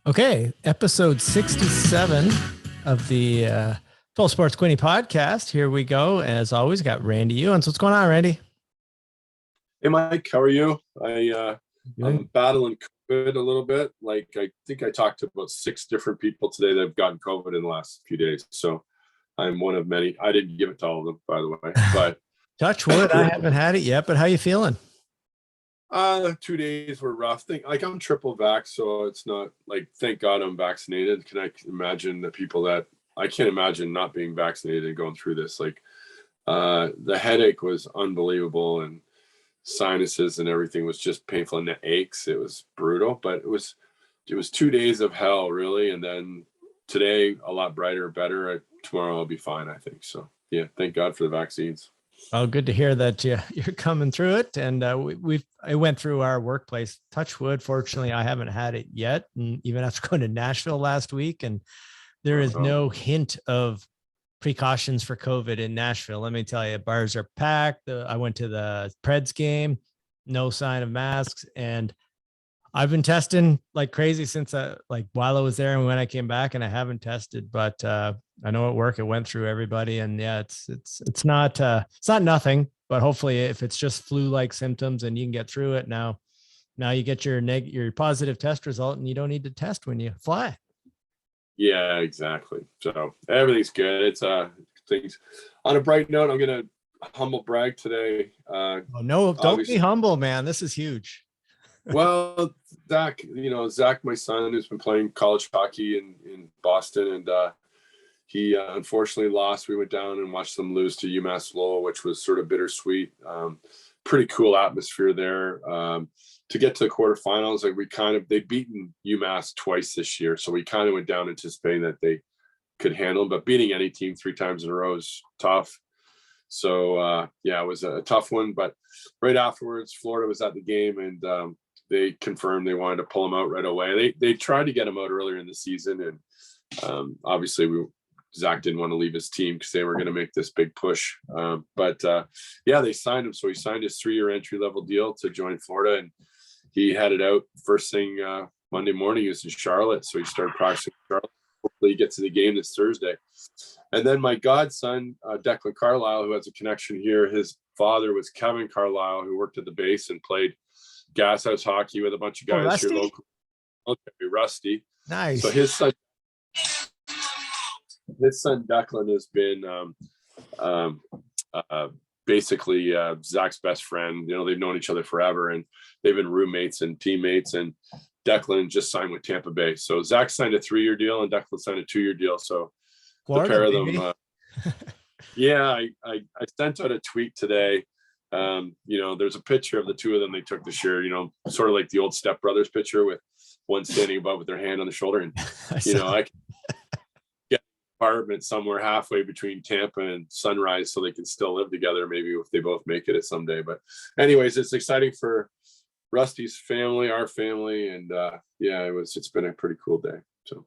Okay, episode 67 of the Full Sports Quinny podcast. Here we go. As always, got Randy Ewens. What's going on, Randy? Hey, Mike, how are you? I'm Doing battling COVID a little bit. Like, I think I talked to about 6 different people today that have gotten COVID in the last few days. So I'm one of many. I didn't give it to all of them, by the way. But touch wood. I haven't had it yet, but how you feeling? 2 days were rough. I'm triple vax, so it's not like, thank God I'm vaccinated. Can I imagine the people that I can't imagine not being vaccinated and going through this? Like, the headache was unbelievable, and sinuses and everything was just painful, and the aches. It was brutal, but it was 2 days of hell, really. And then today, a lot brighter, better. Tomorrow I'll be fine, I think. So yeah, thank God for the vaccines. Oh, good to hear that you're coming through it. And I went through our workplace. Touch wood. Fortunately, I haven't had it yet. And even after going to Nashville last week, and there is no hint of precautions for COVID in Nashville. Let me tell you, bars are packed. I went to the Preds game, no sign of masks. And I've been testing like crazy since while I was there and when I came back, and I haven't tested, but I know at work it went through everybody, and yeah, it's not nothing, but hopefully if it's just flu-like symptoms and you can get through it now you get your positive test result and you don't need to test when you fly. Yeah, exactly. So everything's good. It's things on a bright note. I'm gonna humble brag today. Oh, no, don't be humble, man. This is huge. Well, Zach, my son, who's been playing college hockey in Boston, and he unfortunately lost. We went down and watched them lose to UMass Lowell, which was sort of bittersweet. Pretty cool atmosphere there. To get to the quarterfinals, they've beaten UMass twice this year, so we kind of went down anticipating that they could handle them, but beating any team 3 times in a row is tough. So yeah, it was a tough one. But right afterwards, Florida was at the game, and they confirmed they wanted to pull him out right away. They tried to get him out earlier in the season, and obviously Zach didn't want to leave his team because they were going to make this big push. But yeah, they signed him. So he signed his 3-year entry-level deal to join Florida, and he headed out first thing Monday morning. He was in Charlotte, so he started practicing in Charlotte. Hopefully he gets to the game this Thursday. And then my godson, Declan Carlisle, who has a connection here, his father was Kevin Carlisle, who worked at the base and played gas house hockey with a bunch of guys here local. Okay, Rusty. Nice. So his son Declan has been basically Zach's best friend. They've known each other forever, and they've been roommates and teammates. And Declan just signed with Tampa Bay. So Zach signed a 3-year deal and Declan signed a 2-year deal. So Florida, the pair of them, yeah, I sent out a tweet today. There's a picture of the two of them they took this year, sort of like the old Step Brothers picture with one standing above with their hand on the shoulder. And, I can get an apartment somewhere halfway between Tampa and Sunrise so they can still live together, maybe if they both make it someday. But anyways, it's exciting for Rusty's family, our family. And yeah, it's been a pretty cool day. So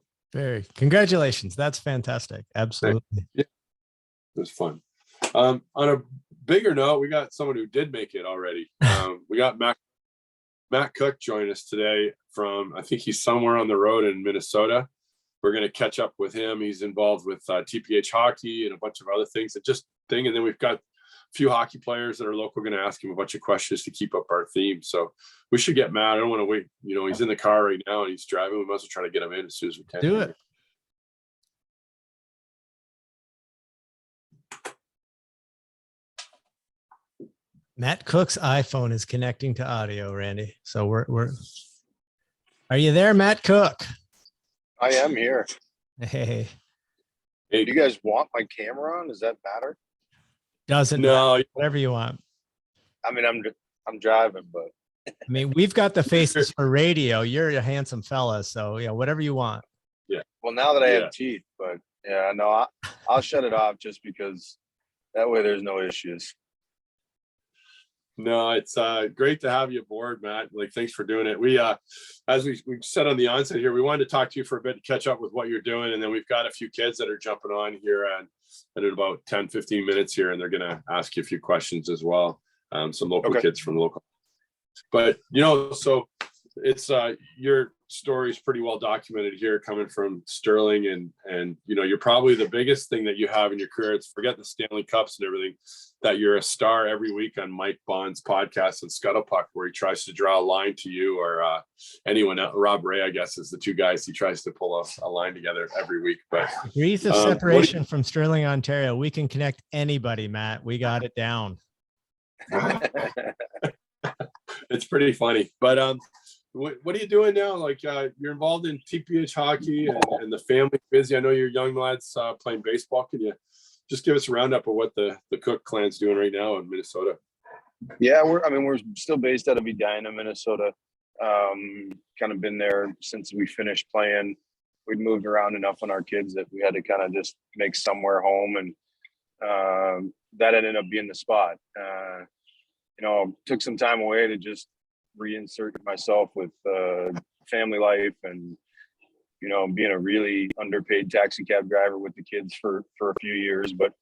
congratulations. That's fantastic. Absolutely. Yeah, it was fun. On a bigger note, we got someone who did make it already. We got Matt Cooke join us today from, I think he's somewhere on the road in Minnesota. We're going to catch up with him. He's involved with TPH hockey and a bunch of other things. And then we've got a few hockey players that are local going to ask him a bunch of questions to keep up our theme. So we should get Matt. I don't want to wait. He's in the car right now and he's driving. We must try to get him in as soon as we can. Do it. Matt Cooke's iPhone is connecting to audio, Randy. So are you there, Matt Cooke? I am here. Hey. Do you guys want my camera on? Does that matter? Doesn't matter. Whatever you want. I mean, I'm driving, but I mean, we've got the faces for radio. You're a handsome fella, so yeah, whatever you want. Yeah. Well, now that I have teeth, but yeah, no, I'll shut it off just because that way there's no issues. No, it's great to have you aboard, Matt. Thanks for doing it. We, as we said on the onset here, we wanted to talk to you for a bit to catch up with what you're doing. And then we've got a few kids that are jumping on here in about 10, 15 minutes here, and they're going to ask you a few questions as well. Some local kids from the local. But, so it's your story is pretty well documented here, coming from Stirling, and you know, you're probably the biggest thing that you have in your career. It's forget the Stanley Cups and everything, that you're a star every week on Mike Bond's podcast and Scuttle Puck, where he tries to draw a line to you or anyone else. Rob Ray, I guess, is the two guys he tries to pull a line together every week. But degrees of separation from Stirling, Ontario. We can connect anybody, Matt. We got it down. It's pretty funny. But what are you doing now? Like you're involved in TPH hockey and the family busy. I know your young lads playing baseball. Can you just give us a roundup of what the Cooke clan's doing right now in Minnesota? Yeah, we're still based out of Edina, Minnesota. Kind of been there since we finished playing. We'd moved around enough on our kids that we had to kind of just make somewhere home, and that ended up being the spot. Took some time away to just reinsert myself with family life and, being a really underpaid taxi cab driver with the kids for a few years. But,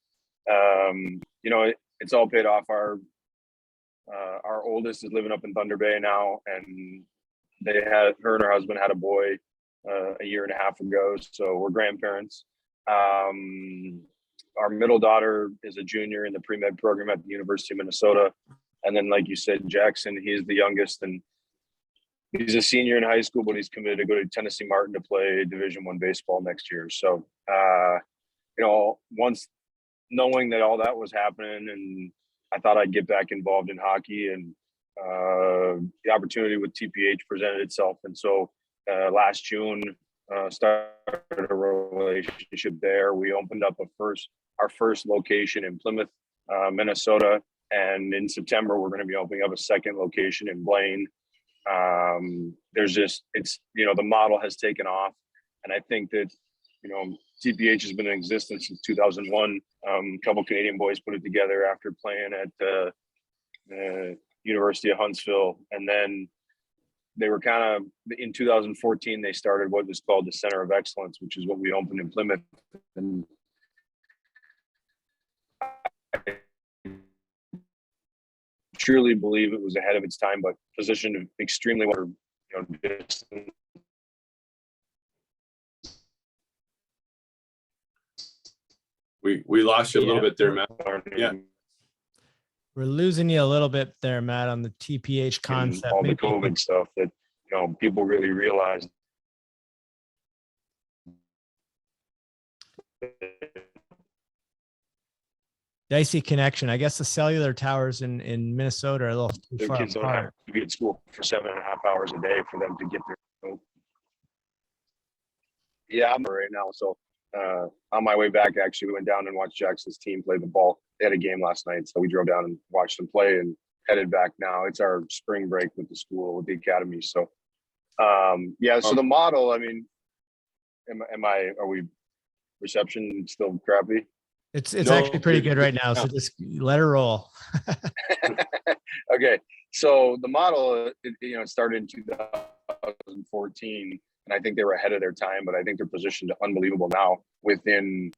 it's all paid off. Our oldest is living up in Thunder Bay now, and her and her husband had a boy a year and a half ago. So we're grandparents. Our middle daughter is a junior in the pre-med program at the University of Minnesota. And then, like you said, Jackson, he's the youngest, and he's a senior in high school, but he's committed to go to Tennessee Martin to play Division I baseball next year. So, once knowing that all that was happening, and I thought I'd get back involved in hockey, and the opportunity with TPH presented itself. And so last June, started a relationship there. We opened up our first location in Plymouth, Minnesota. And in September, we're going to be opening up a second location in Blaine. The model has taken off. And I think that, TPH has been in existence since 2001. A couple Canadian boys put it together after playing at the University of Huntsville. And then they were in 2014, they started what was called the Center of Excellence, which is what we opened in Plymouth. And truly believe it was ahead of its time, but positioned extremely well. We lost you a little bit there, Matt. Yeah, we're losing you a little bit there, Matt, on the TPH concept. All the COVID stuff that people really realize. Dicey connection. I guess the cellular towers in Minnesota are a little too Their far kids don't apart. have to be at school for 7.5 hours a day for them to get there. Yeah, I'm right now. So on my way back, actually, we went down and watched Jackson's team play the ball. They had a game last night, so we drove down and watched them play and headed back now. It's our spring break with the school, with the academy. So so the model, are we reception still crappy? It's actually pretty good right now. So just let her roll. Okay. So the model, it started in 2014, and I think they were ahead of their time, but I think they're positioned unbelievable now within,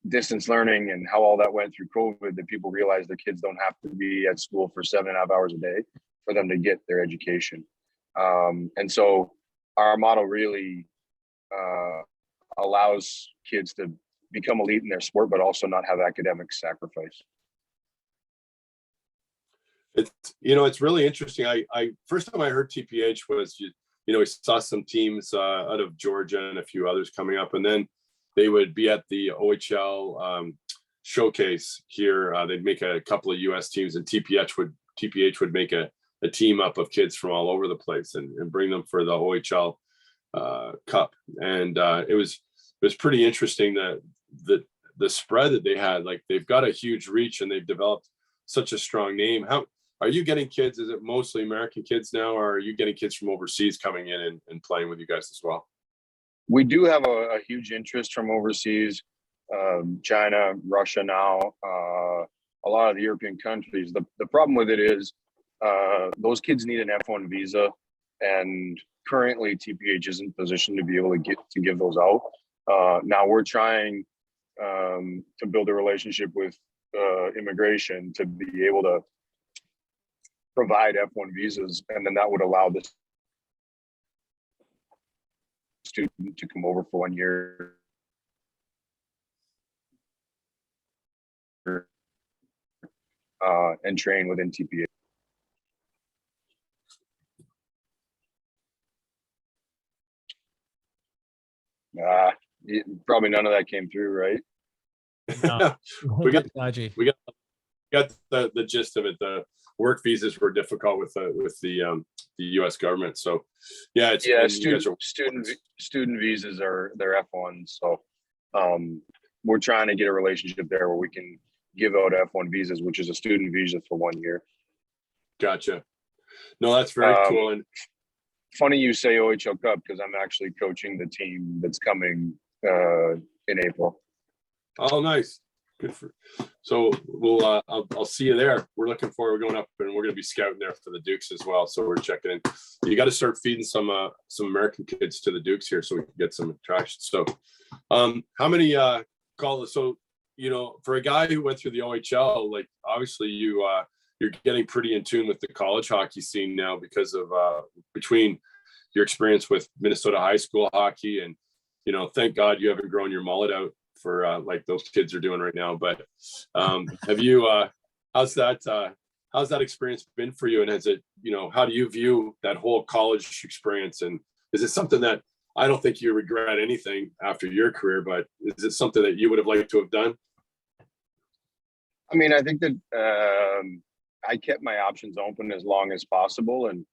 distance learning and how all that went through COVID, that people realize their kids don't have to be at school for 7.5 hours a day for them to get their education. And so our model really allows kids to become elite in their sport, but also not have academic sacrifice. It's really interesting. I first time I heard TPH was, we saw some teams out of Georgia and a few others coming up, and then they would be at the OHL showcase here. They'd make a couple of US teams, and TPH would make a team up of kids from all over the place and bring them for the OHL Cup. And it was pretty interesting that the spread that they had. Like, they've got a huge reach and they've developed such a strong name. How are you getting kids? Is it mostly American kids now, or are you getting kids from overseas coming in and playing with you guys as well? We do have a huge interest from overseas, China, Russia now, a lot of the European countries. The problem with it is those kids need an F1 visa, and currently TPH isn't positioned to be able to give those out. Now we're trying to build a relationship with immigration to be able to provide F1 visas, and then that would allow the student to come over for 1 year and train within TPH. Probably none of that came through, right? No. we got Dodgy. the gist of it. The work visas were difficult with the U.S. government. So yeah, student visas are they're F1s. So we're trying to get a relationship there where we can give out F1 visas, which is a student visa for 1 year. Gotcha. No, that's very cool. And funny you say OHL Cup, because I'm actually coaching the team that's coming in April. Oh, nice. Good for. So we'll I'll see you there. We're looking forward. We're going up, and we're going to be scouting there for the Dukes as well. So we're checking in. You got to start feeding some American kids to the Dukes here, so we can get some attraction. So, how many call? So for a guy who went through the OHL, like obviously you're getting pretty in tune with the college hockey scene now because of between your experience with Minnesota high school hockey and thank God you haven't grown your mullet out for like those kids are doing right now. But have you how's that experience been for you? And has it, how do you view that whole college experience? And is it something that I don't think you regret anything after your career, but is it something that you would have liked to have done? I mean, I think that I kept my options open as long as possible. And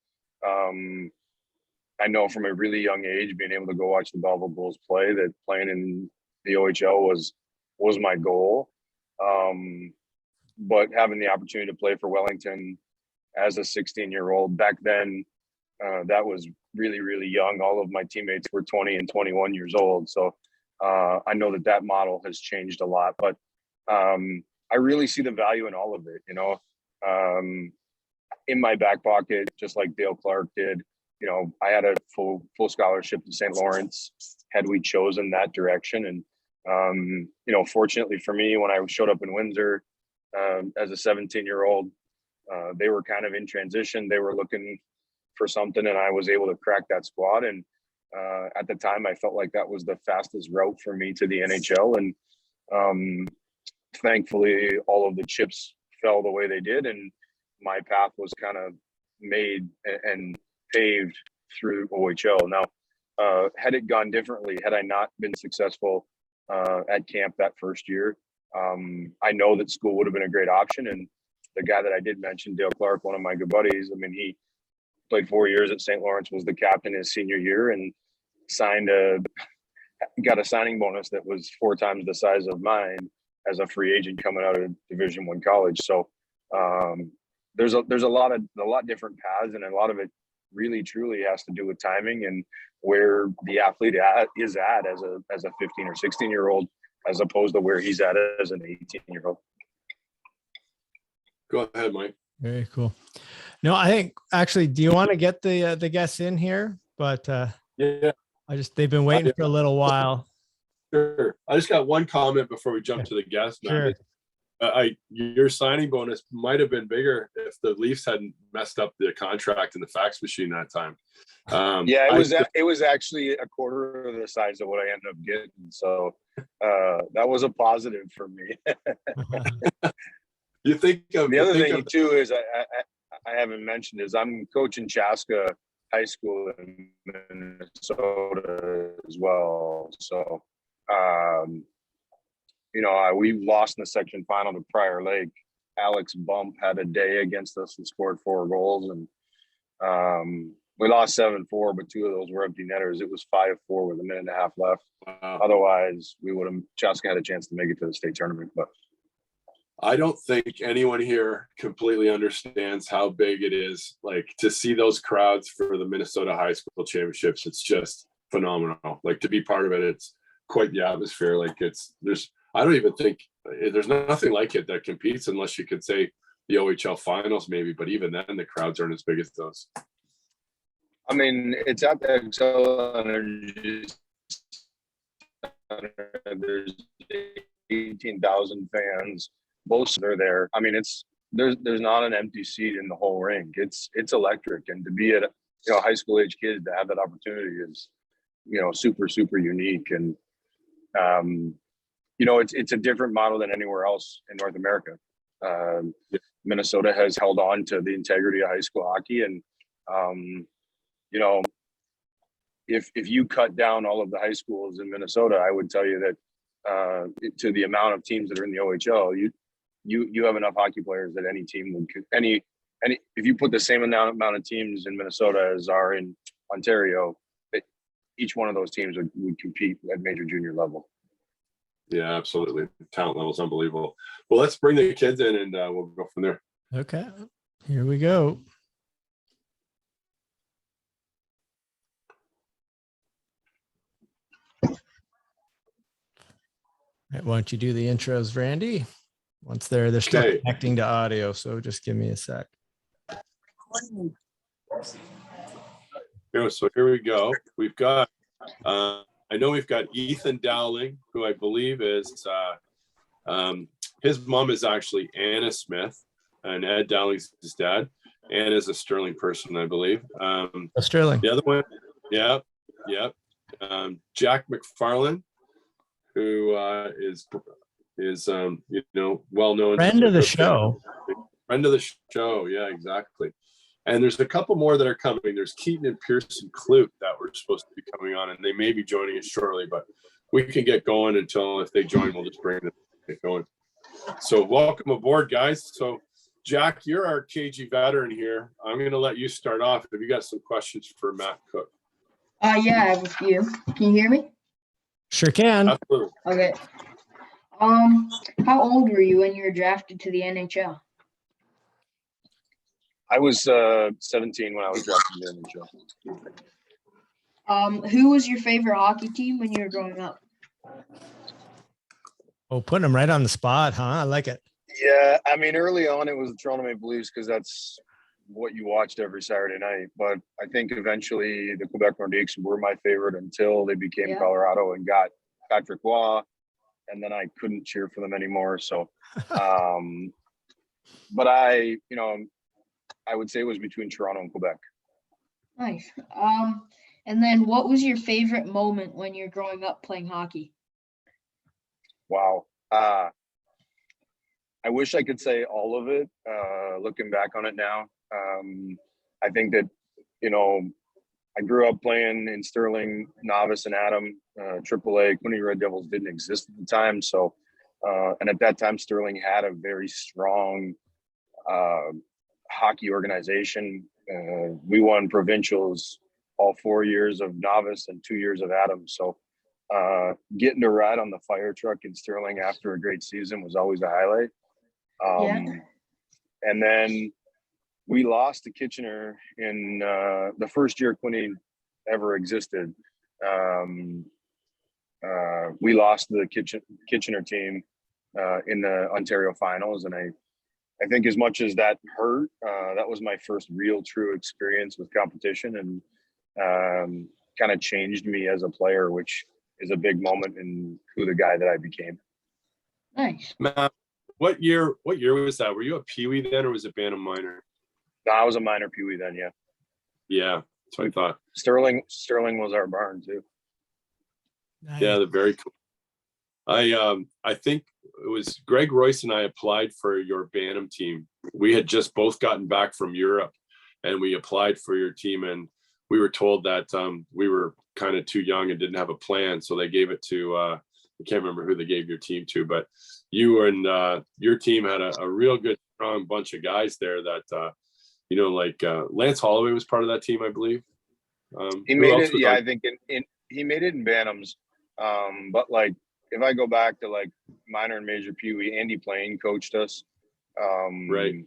I know from a really young age, being able to go watch the Belleville Bulls play, that playing in the OHL was my goal. But having the opportunity to play for Wellington as a 16-year-old back then, that was really, really young. All of my teammates were 20 and 21 years old. So I know that model has changed a lot, but I really see the value in all of it, in my back pocket, just like Dale Clark did. I had a full scholarship to St. Lawrence had we chosen that direction. And, fortunately for me, when I showed up in Windsor as a 17-year-old, they were kind of in transition. They were looking for something, and I was able to crack that squad. And at the time, I felt like that was the fastest route for me to the NHL. And thankfully, all of the chips fell the way they did, and my path was kind of made and paved through OHL. Now, had it gone differently, had I not been successful at camp that first year, I know that school would have been a great option. And the guy that I did mention, Dale Clark, one of my good buddies, I mean, he played 4 years at St. Lawrence, was the captain his senior year, and got a signing bonus that was 4 times the size of mine as a free agent coming out of Division I college. So there's a lot different paths, and a lot of it really truly has to do with timing and where the athlete is at as a 15 or 16-year-old, as opposed to where he's at as an 18-year-old. Go ahead, Mike. Very cool. No, I think actually, do you want to get the guests in here? But yeah, they've been waiting for a little while. Sure. I just got one comment before we jump to the guests. Sure. Your signing bonus might have been bigger if the Leafs hadn't messed up the contract in the fax machine that time. It was actually a quarter of the size of what I ended up getting. So that was a positive for me. You think of the other thing too is I haven't mentioned is I'm coaching Chaska High School in Minnesota as well. So we lost in the section final to Prior Lake. Alex Bump had a day against us and scored 4 goals, and we lost 7-4, but 2 of those were empty netters. It was 5-4 with a minute and a half left. Wow. Otherwise, Chaska had a chance to make it to the state tournament. But I don't think anyone here completely understands how big it is. Like, to see those crowds for the Minnesota High School Championships, it's just phenomenal. Like, to be part of it, it's quite the atmosphere. Like, I don't even think there's nothing like it that competes, unless you could say the OHL finals maybe, but even then the crowds aren't as big as those. I mean, it's at the Xcel Energy Center. There's 18,000 fans. Most are there. I mean, there's not an empty seat in the whole rink. It's electric, and to be a high school age kid to have that opportunity is super unique. And it's a different model than anywhere else in North America. Minnesota has held on to the integrity of high school hockey, and if you cut down all of the high schools in Minnesota, I would tell you that to the amount of teams that are in the OHL, you have enough hockey players that any team would if you put the same amount of teams in Minnesota as are in Ontario, each one of those teams would compete at major junior level. Yeah, absolutely. Talent level is unbelievable. Well, let's bring the kids in and we'll go from there. Okay, here we go. Why don't you do the intros, Randy? Once they're still connecting to audio, so just give me a sec. So here we go. We've got I know we've got Ethan Dowling, who I believe is his mom is actually Anna Smith, and Ed Dowling's his dad. Anna's a Stirling person, I believe. Stirling. The other one, yeah. Jack McFarland, who is well known. Friend of the show. Friend of the show, yeah, exactly. And there's a couple more that are coming. There's Keaton and Pearson Clute that were supposed to be coming on, and they may be joining us shortly, but we can get going until if they join, we'll just bring them get going. So welcome aboard, guys. So Jack, you're our KG veteran here. I'm going to let you start off. Have you got some questions for Matt Cooke? Yeah, I have a few. Can you hear me? Sure can. Absolutely. Okay. How old were you when you were drafted to the NHL? I was 17 when I was drafted in the NHL. Who was your favorite hockey team when you were growing up? Oh, putting them right on the spot, huh? I like it. Yeah, I mean, early on it was the Toronto Maple Leafs because that's what you watched every Saturday night. But I think eventually the Quebec Nordiques were my favorite until they became Colorado and got Patrick Roy, and then I couldn't cheer for them anymore. So, but I would say it was between Toronto and Quebec. Nice. And then what was your favorite moment when you're growing up playing hockey? Wow. I wish I could say all of it. Looking back on it now, I think that, I grew up playing in Stirling, Novice and Adam, AAA. Quincy Red Devils didn't exist at the time. So, and at that time, Stirling had a very strong hockey organization. We won provincials all 4 years of Novice and 2 years of Adam. So getting to ride on the fire truck in Stirling after a great season was always a highlight. And then we lost to Kitchener in the first year Quinny ever existed. We lost the Kitchener team in the Ontario finals. And I think as much as that hurt, that was my first real true experience with competition, and kind of changed me as a player, which is a big moment in who the guy that I became. Nice. Matt, what year was that? Were you a Pee-wee then, or was it Bantam minor? No, I was a minor Pee-wee then, yeah. Yeah, that's what I thought. Stirling was our barn too. Nice. Yeah, they're very cool. I think it was Greg Royce and I applied for your Bantam team. We had just both gotten back from Europe, and we applied for your team, and we were told that we were kind of too young and didn't have a plan, so they gave it to I can't remember who they gave your team to, but you and your team had a real good, strong bunch of guys there that Lance Holloway was part of that team, I believe. He made it, yeah. I think he made it in Bantams, but like if I go back to like minor and major Pee-wee, Andy Plain coached us, right?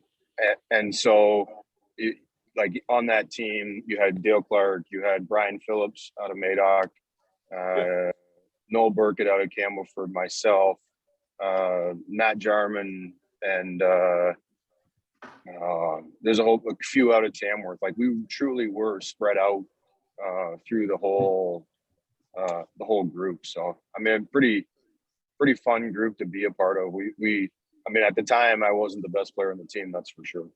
And so, like on that team, you had Dale Clark, you had Brian Phillips out of Madoc, Noel Burkett out of Campbellford, myself, Matt Jarman, and there's a few out of Tamworth. Like we truly were spread out through the whole group. So I mean, pretty fun group to be a part of. I mean, at the time, I wasn't the best player on the team. That's for sure.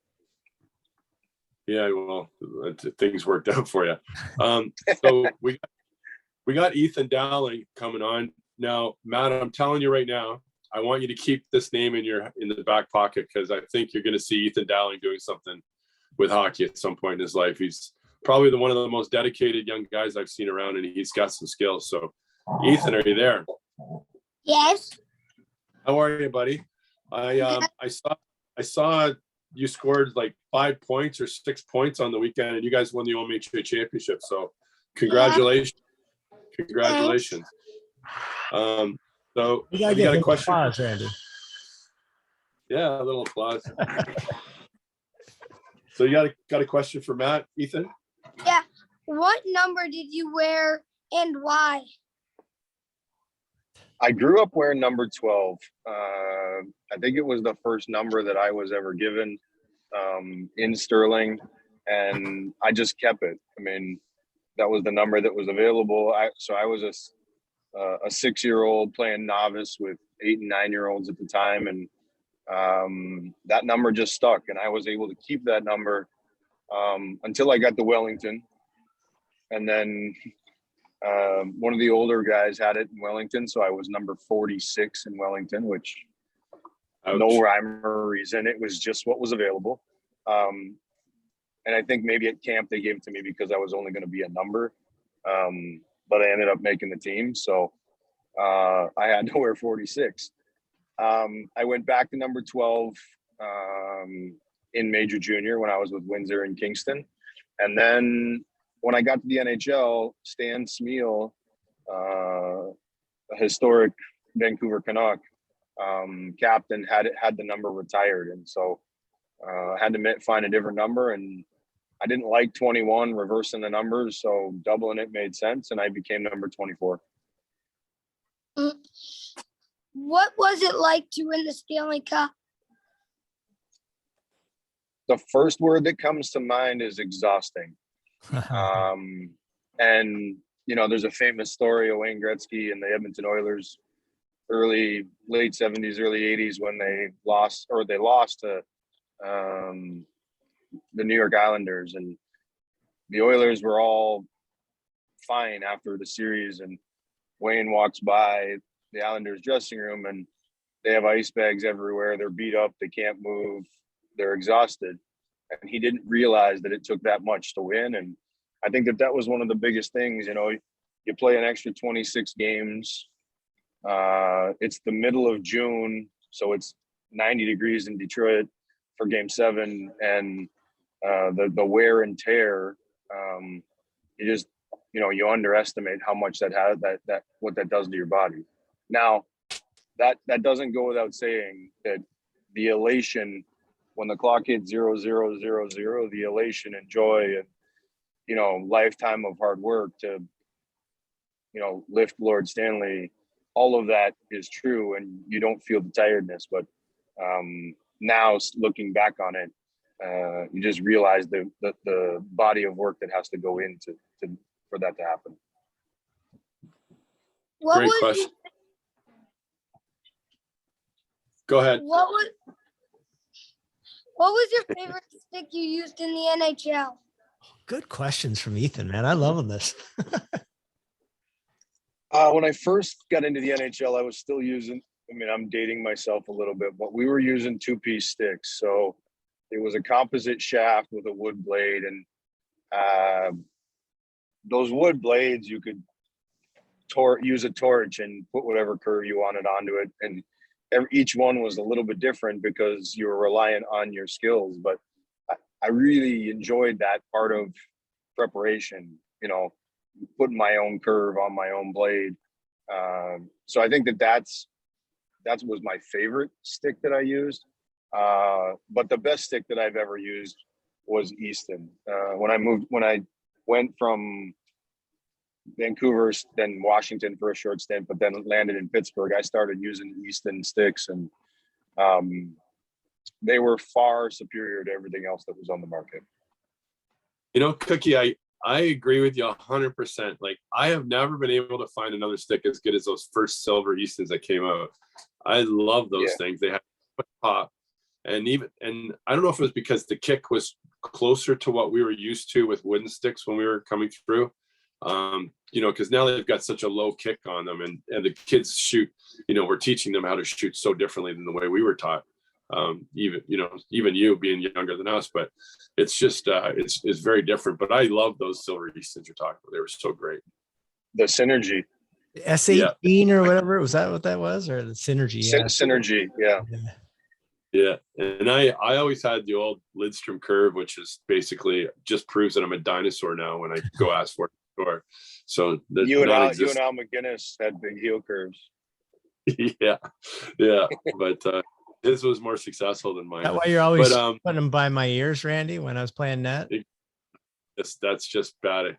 Yeah, well, things worked out for you. So we got Ethan Dowling coming on now. Matt, I'm telling you right now, I want you to keep this name in the back pocket, because I think you're going to see Ethan Dowling doing something with hockey at some point in his life. He's probably one of the most dedicated young guys I've seen around, and he's got some skills. So, Ethan, are you there? Yes. How are you, buddy? I saw you scored like 5 points or 6 points on the weekend, and you guys won the OMHA championship. So, congratulations! Congratulations. So You have you got a question? Applause, Randy. Yeah, a little applause. So you got a question for Matt, Ethan? Yeah. What number did you wear and why? I grew up wearing number 12. I think it was the first number that I was ever given in Stirling, and I just kept it. I mean, that was the number that was available. So I was a 6-year-old playing novice with 8 and 9-year-olds at the time, and that number just stuck, and I was able to keep that number until I got to Wellington, and then one of the older guys had it in Wellington, so I was number 46 in Wellington, which Ouch. no rhyme or reason. It was just what was available. And I think maybe at camp they gave it to me because I was only going to be a number, but I ended up making the team, so I had to wear 46. I went back to number 12 in Major Junior when I was with Windsor and Kingston. And then when I got to the NHL, Stan Smeal, a historic Vancouver Canuck captain, had the number retired. And so I had to find a different number. And I didn't like 21, reversing the numbers. So doubling it made sense. And I became number 24. What was it like to win the Stanley Cup? The first word that comes to mind is exhausting. And, you know, there's a famous story of Wayne Gretzky and the Edmonton Oilers late 70s, early 80s when they lost to the New York Islanders, and the Oilers were all fine after the series, and Wayne walks by the Islanders dressing room and they have ice bags everywhere. They're beat up. They can't move. They're exhausted. And he didn't realize that it took that much to win. And I think that was one of the biggest things. You know, you play an extra 26 games. It's the middle of June, so it's 90 degrees in Detroit for Game 7, and the wear and tear. You underestimate how much what that does to your body. Now, that doesn't go without saying that the elation when the clock hit 0000, the elation and joy and, you know, lifetime of hard work to, you know, lift Lord Stanley, all of that is true, and you don't feel the tiredness. But now looking back on it, you just realize the body of work that has to go into for that to happen. Great question. Go ahead. What was your favorite stick you used in the NHL? Good questions from Ethan, man. I love this. When I first got into the NHL, I was still using, I'm dating myself a little bit, but we were using 2-piece sticks. So it was a composite shaft with a wood blade, and those wood blades, you could use a torch and put whatever curve you wanted onto it. And each one was a little bit different because you were reliant on your skills. But I really enjoyed that part of preparation, you know, putting my own curve on my own blade. So I think that was my favorite stick that I used. But the best stick that I've ever used was Easton. When I went from Vancouver, then Washington for a short stint, but then landed in Pittsburgh, I started using Easton sticks, and they were far superior to everything else that was on the market. You know, Cookie, I agree with you 100%. Like, I have never been able to find another stick as good as those first silver Eastons that came out. I love those things. They have top. And I don't know if it was because the kick was closer to what we were used to with wooden sticks when we were coming through. Because now they've got such a low kick on them, and the kids shoot, we're teaching them how to shoot so differently than the way we were taught. Even you being younger than us, but it's just, it's very different. But I love those silver Eastons you're talking about. They were so great. The synergy. S18 or whatever. Was that what that was? Or the synergy? Yeah. Synergy. Yeah. Yeah. And I always had the old Lidstrom curve, which is basically just proves that I'm a dinosaur now when I go ask for it. So you and Al McGinnis had big heel curves. yeah. But his was more successful than mine. That's why you're always putting them by my ears, Randy, when I was playing net. That's just bad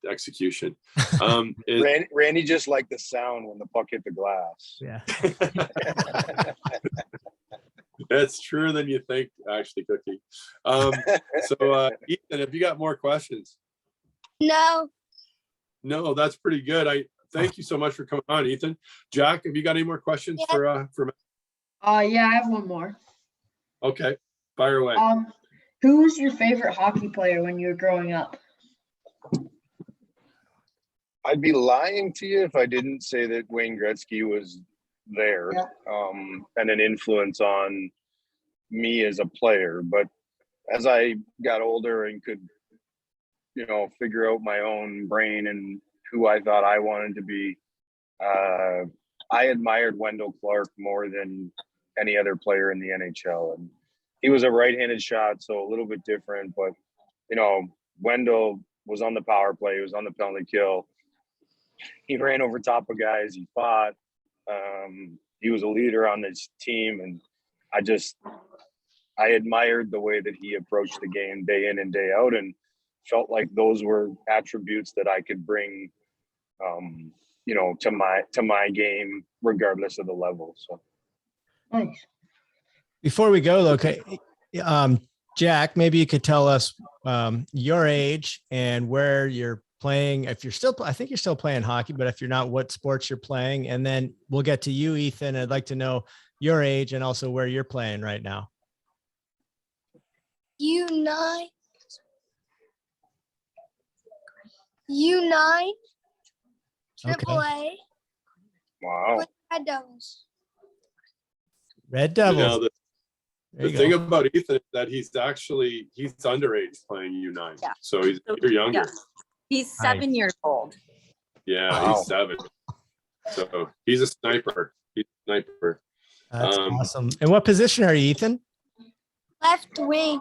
execution. Randy just liked the sound when the puck hit the glass. Yeah. That's truer than you think, actually, Cookie. Ethan, have you got more questions? No, that's pretty good. I thank you so much for coming on, Ethan. Jack, have you got any more questions for me? Yeah, I have one more. Okay, fire away. Who was your favorite hockey player when you were growing up? I'd be lying to you if I didn't say that Wayne Gretzky was there, and an influence on me as a player. But as I got older and could, figure out my own brain and who I thought I wanted to be, I admired Wendell Clark more than any other player in the NHL. And he was a right-handed shot, so a little bit different. But, Wendell was on the power play. He was on the penalty kill. He ran over top of guys. He fought. He was a leader on his team. And I admired the way that he approached the game day in and day out, and felt like those were attributes that I could bring, to my game, regardless of the level. So. Nice. Before we go, though, okay, Jack, maybe you could tell us your age and where you're playing. If you're still, I think you're still playing hockey, but if you're not, what sports you're playing, and then we'll get to you, Ethan. I'd like to know your age and also where you're playing right now. U9, Triple A. Wow. With Red Devils. Red Devils. The thing about Ethan is that he's underage playing U9. Yeah. So you're younger. Yeah. He's 7 years old. Yeah, Wow. He's 7. So he's a sniper. That's awesome. And what position are you, Ethan? Left wing.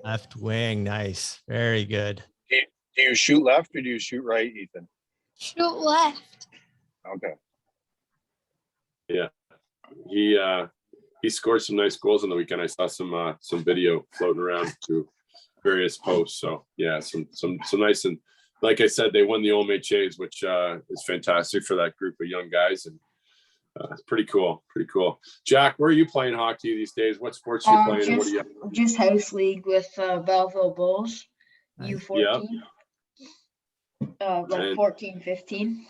Left wing. Nice. Very good. Do you shoot left or do you shoot right, Ethan? Shoot left. Okay. Yeah. He scored some nice goals on the weekend. I saw some video floating around to various posts. So yeah, some nice, and like I said, they won the OMHAs, which is fantastic for that group of young guys, and it's pretty cool. Jack, where are you playing hockey these days? What sports are you playing? And what are you? Just house league with Belleville Bulls, U14. Like 14, 15.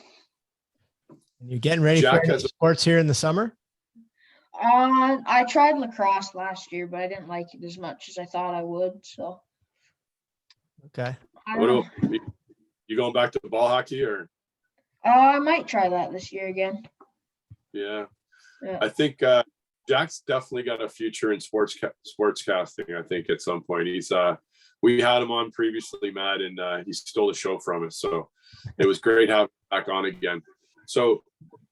And you're getting ready for any sports here in the summer? I tried lacrosse last year, but I didn't like it as much as I thought I would. So. Okay. You going back to ball hockey or? I might try that this year again. Yeah. I think Jack's definitely got a future in sports casting. I think at some point we had him on previously, Matt, and he stole the show from us. So it was great having him back on again. So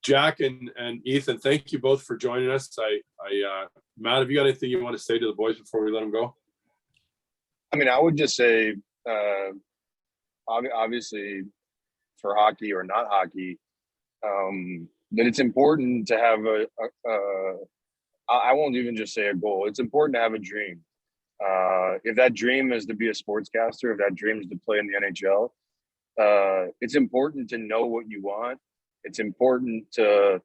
Jack and Ethan, thank you both for joining us. Matt, have you got anything you want to say to the boys before we let them go? I mean, I would just say, obviously for hockey or not hockey, that it's important to have I won't even just say a goal. It's important to have a dream. If that dream is to be a sportscaster, if that dream is to play in the NHL, it's important to know what you want. It's important to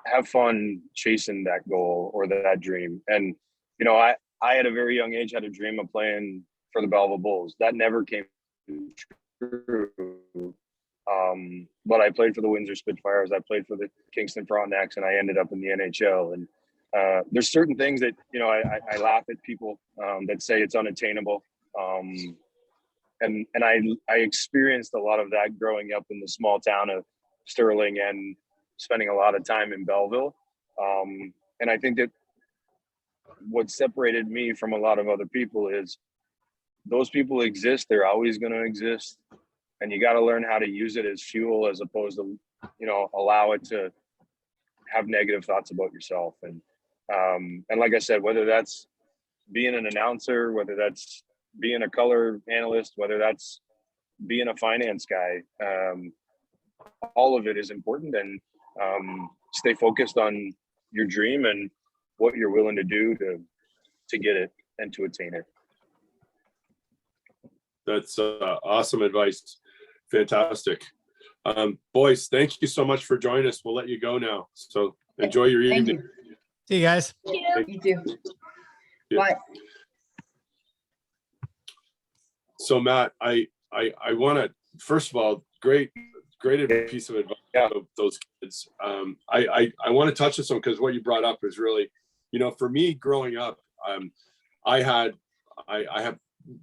have fun chasing that goal or that dream. And, I at a very young age had a dream of playing for the Belleville Bulls. That never came true. But I played for the Windsor Spitfires. I played for the Kingston Frontenacs, and I ended up in the NHL. And there's certain things that, you know, I laugh at people that say it's unattainable. And I experienced a lot of that growing up in the small town of Stirling and spending a lot of time in Belleville. And I think that what separated me from a lot of other people is those people exist. They're always going to exist. And you got to learn how to use it as fuel as opposed to, you know, allow it to have negative thoughts about yourself. And like I said, whether that's being an announcer, whether that's being a color analyst, whether that's being a finance guy, all of it is important. And stay focused on your dream and what you're willing to do to get it and to attain it. That's awesome advice. Fantastic. Boys, thank you so much for joining us. We'll let you go now. So enjoy your Thank evening. you. See you guys. You too. Yeah. Bye. So Matt, I want to, first of all, great piece of advice of those kids. I want to touch on some because what you brought up is really, you know, for me growing up, I have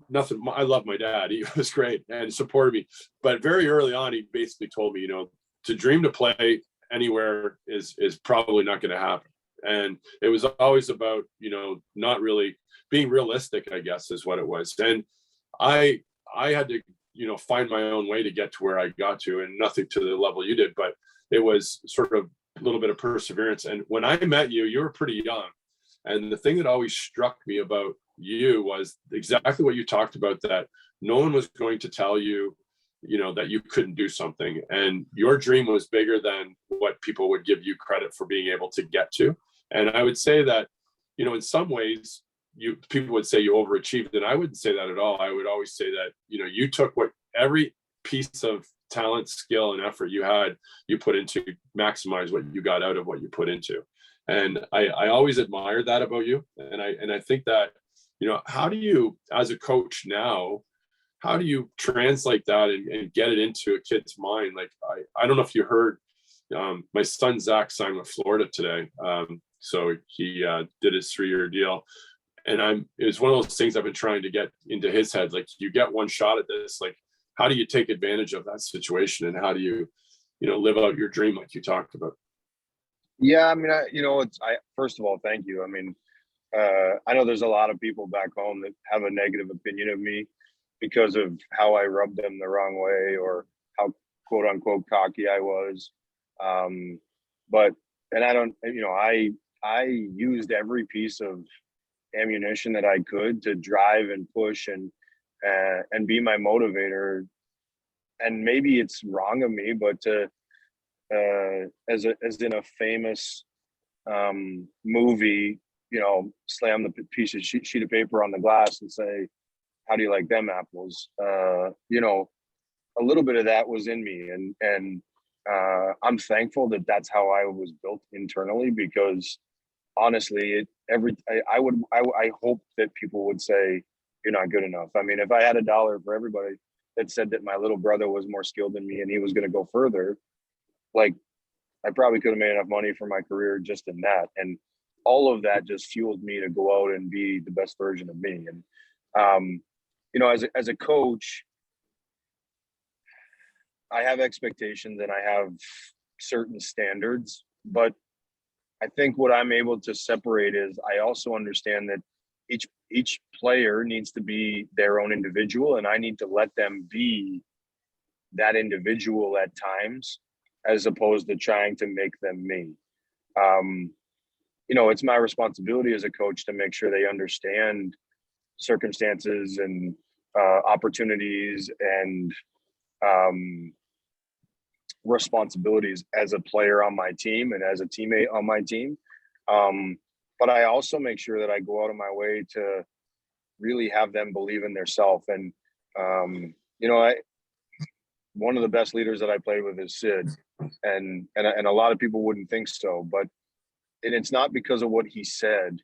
nothing. I love my dad. He was great and supported me. But very early on, he basically told me, you know, to dream to play anywhere is probably not going to happen. And it was always about, you know, not really being realistic, I guess, is what it was. And I had to, you know, find my own way to get to where I got to, and nothing to the level you did, but it was sort of a little bit of perseverance. And when I met you, you were pretty young. And the thing that always struck me about you was exactly what you talked about, that no one was going to tell you, you know, that you couldn't do something. And your dream was bigger than what people would give you credit for being able to get to. And I would say that, you know, in some ways, people would say you overachieved, and I wouldn't say that at all. I would always say that, you know, you took what every piece of talent, skill, and effort you had, you put into maximize what you got out of what you put into. And I always admired that about you. And I think that, you know, how do you, as a coach now, how do you translate that and get it into a kid's mind? Like, I don't know if you heard, my son Zach signed with Florida today. So he did his 3-year deal. And it was one of those things I've been trying to get into his head. Like, you get one shot at this. Like, how do you take advantage of that situation? And how do you, you know, live out your dream like you talked about? Yeah, I mean, first of all, thank you. I mean, I know there's a lot of people back home that have a negative opinion of me because of how I rubbed them the wrong way or how quote unquote cocky I was. But I don't, you know, I used every piece of ammunition that I could to drive and push and be my motivator. And maybe it's wrong of me, but as in a famous movie, you know, slam the piece of sheet of paper on the glass and say, how do you like them apples? You know, a little bit of that was in me. And I'm thankful that that's how I was built internally, because honestly, I hope that people would say, you're not good enough. I mean, if I had $1 for everybody that said that my little brother was more skilled than me and he was going to go further, like, I probably could have made enough money for my career just in that. And all of that just fueled me to go out and be the best version of me. And, you know, as a coach, I have expectations and I have certain standards, but I think what I'm able to separate is I also understand that each player needs to be their own individual, and I need to let them be that individual at times, as opposed to trying to make them me. You know, it's my responsibility as a coach to make sure they understand circumstances and opportunities and responsibilities as a player on my team and as a teammate on my team. But I also make sure that I go out of my way to really have them believe in themselves. And, you know, one of the best leaders that I played with is Sid. And a lot of people wouldn't think so, but it's not because of what he said.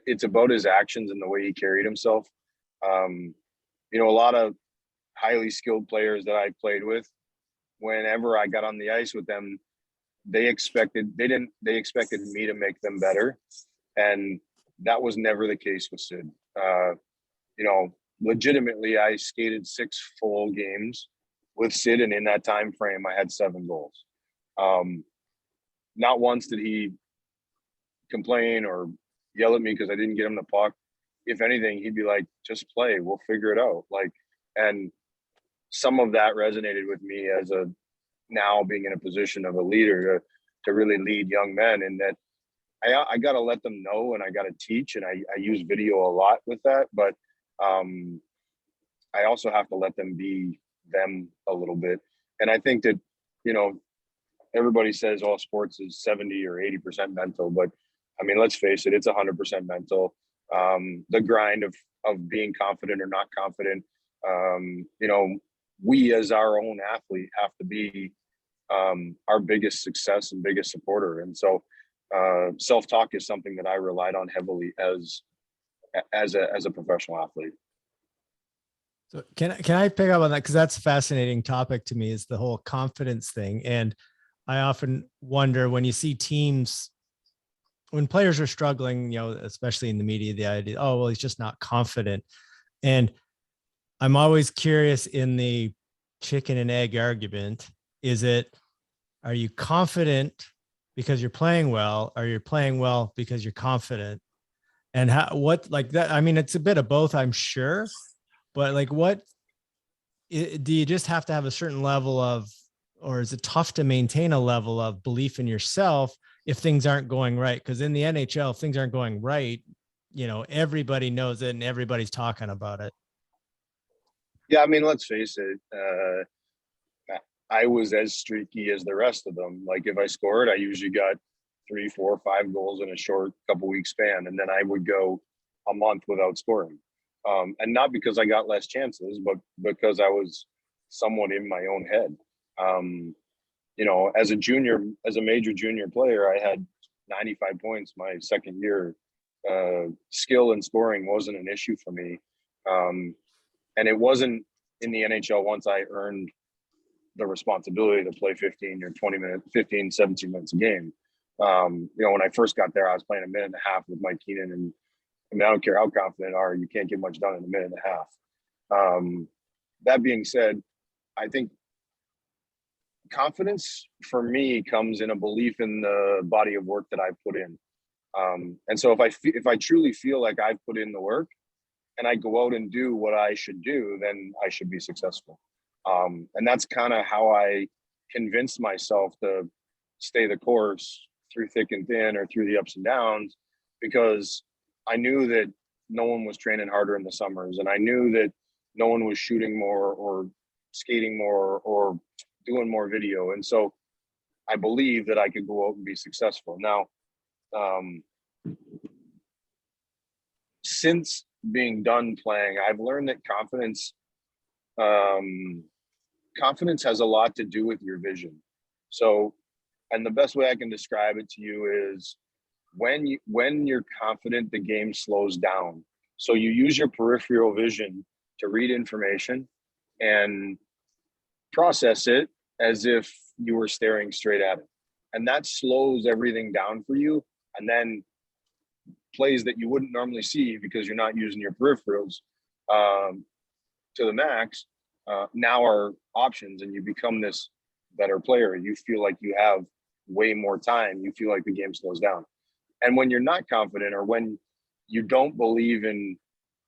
It's about his actions and the way he carried himself. You know, a lot of highly skilled players that I played with, whenever I got on the ice with them, they expected me to make them better. And that was never the case with Sid. You know, legitimately, I skated 6 full games with Sid, and in that time frame, I had 7 goals. Not once did he complain or yell at me because I didn't get him the puck. If anything, he'd be like, just play, we'll figure it out. Like, and some of that resonated with me as a now being in a position of a leader to really lead young men, and that I got to let them know, and I got to teach, and I use video a lot with that, but I also have to let them be them a little bit. And I think that, you know, everybody says all sports is 70 or 80% mental, but I mean, let's face it, it's 100% mental. The grind of being confident or not confident, you know, we as our own athlete have to be our biggest success and biggest supporter. And so self-talk is something that I relied on heavily as a professional athlete. So can I pick up on that? Because that's a fascinating topic to me, is the whole confidence thing. And I often wonder, when you see teams, when players are struggling, you know, especially in the media, the idea, oh, well, he's just not confident. And I'm always curious, in the chicken and egg argument, are you confident because you're playing well, or you're playing well because you're confident? And what like that? I mean, it's a bit of both, I'm sure, but like, do you just have to have a certain level of, or is it tough to maintain a level of belief in yourself if things aren't going right? Because in the NHL, if things aren't going right, you know, everybody knows it and everybody's talking about it. Yeah, I mean, let's face it. I was as streaky as the rest of them. Like, if I scored, I usually got 3, 4, 5 goals in a short couple week span, and then I would go a month without scoring. And not because I got less chances, but because I was somewhat in my own head. You know, as a major junior player, I had 95 points my second year. Skill and scoring wasn't an issue for me. And it wasn't in the NHL once I earned the responsibility to play 15 or 20 minutes, 15, 17 minutes a game. You know, when I first got there, I was playing a minute and a half with Mike Keenan, and I mean, I don't care how confident you are, you can't get much done in a minute and a half. That being said, I think confidence for me comes in a belief in the body of work that I've put in. And so if I truly feel like I've put in the work and I go out and do what I should do, then I should be successful. And that's kind of how I convinced myself to stay the course through thick and thin, or through the ups and downs, because I knew that no one was training harder in the summers, and I knew that no one was shooting more or skating more or doing more video. And so I believed that I could go out and be successful. Now, since being done playing, I've learned that confidence has a lot to do with your vision. So, and the best way I can describe it to you is when you're confident, the game slows down. So you use your peripheral vision to read information and process it as if you were staring straight at it. And that slows everything down for you. And then plays that you wouldn't normally see because you're not using your peripherals to the max, now are options, and you become this better player. You feel like you have way more time. You feel like the game slows down. And when you're not confident, or when you don't believe in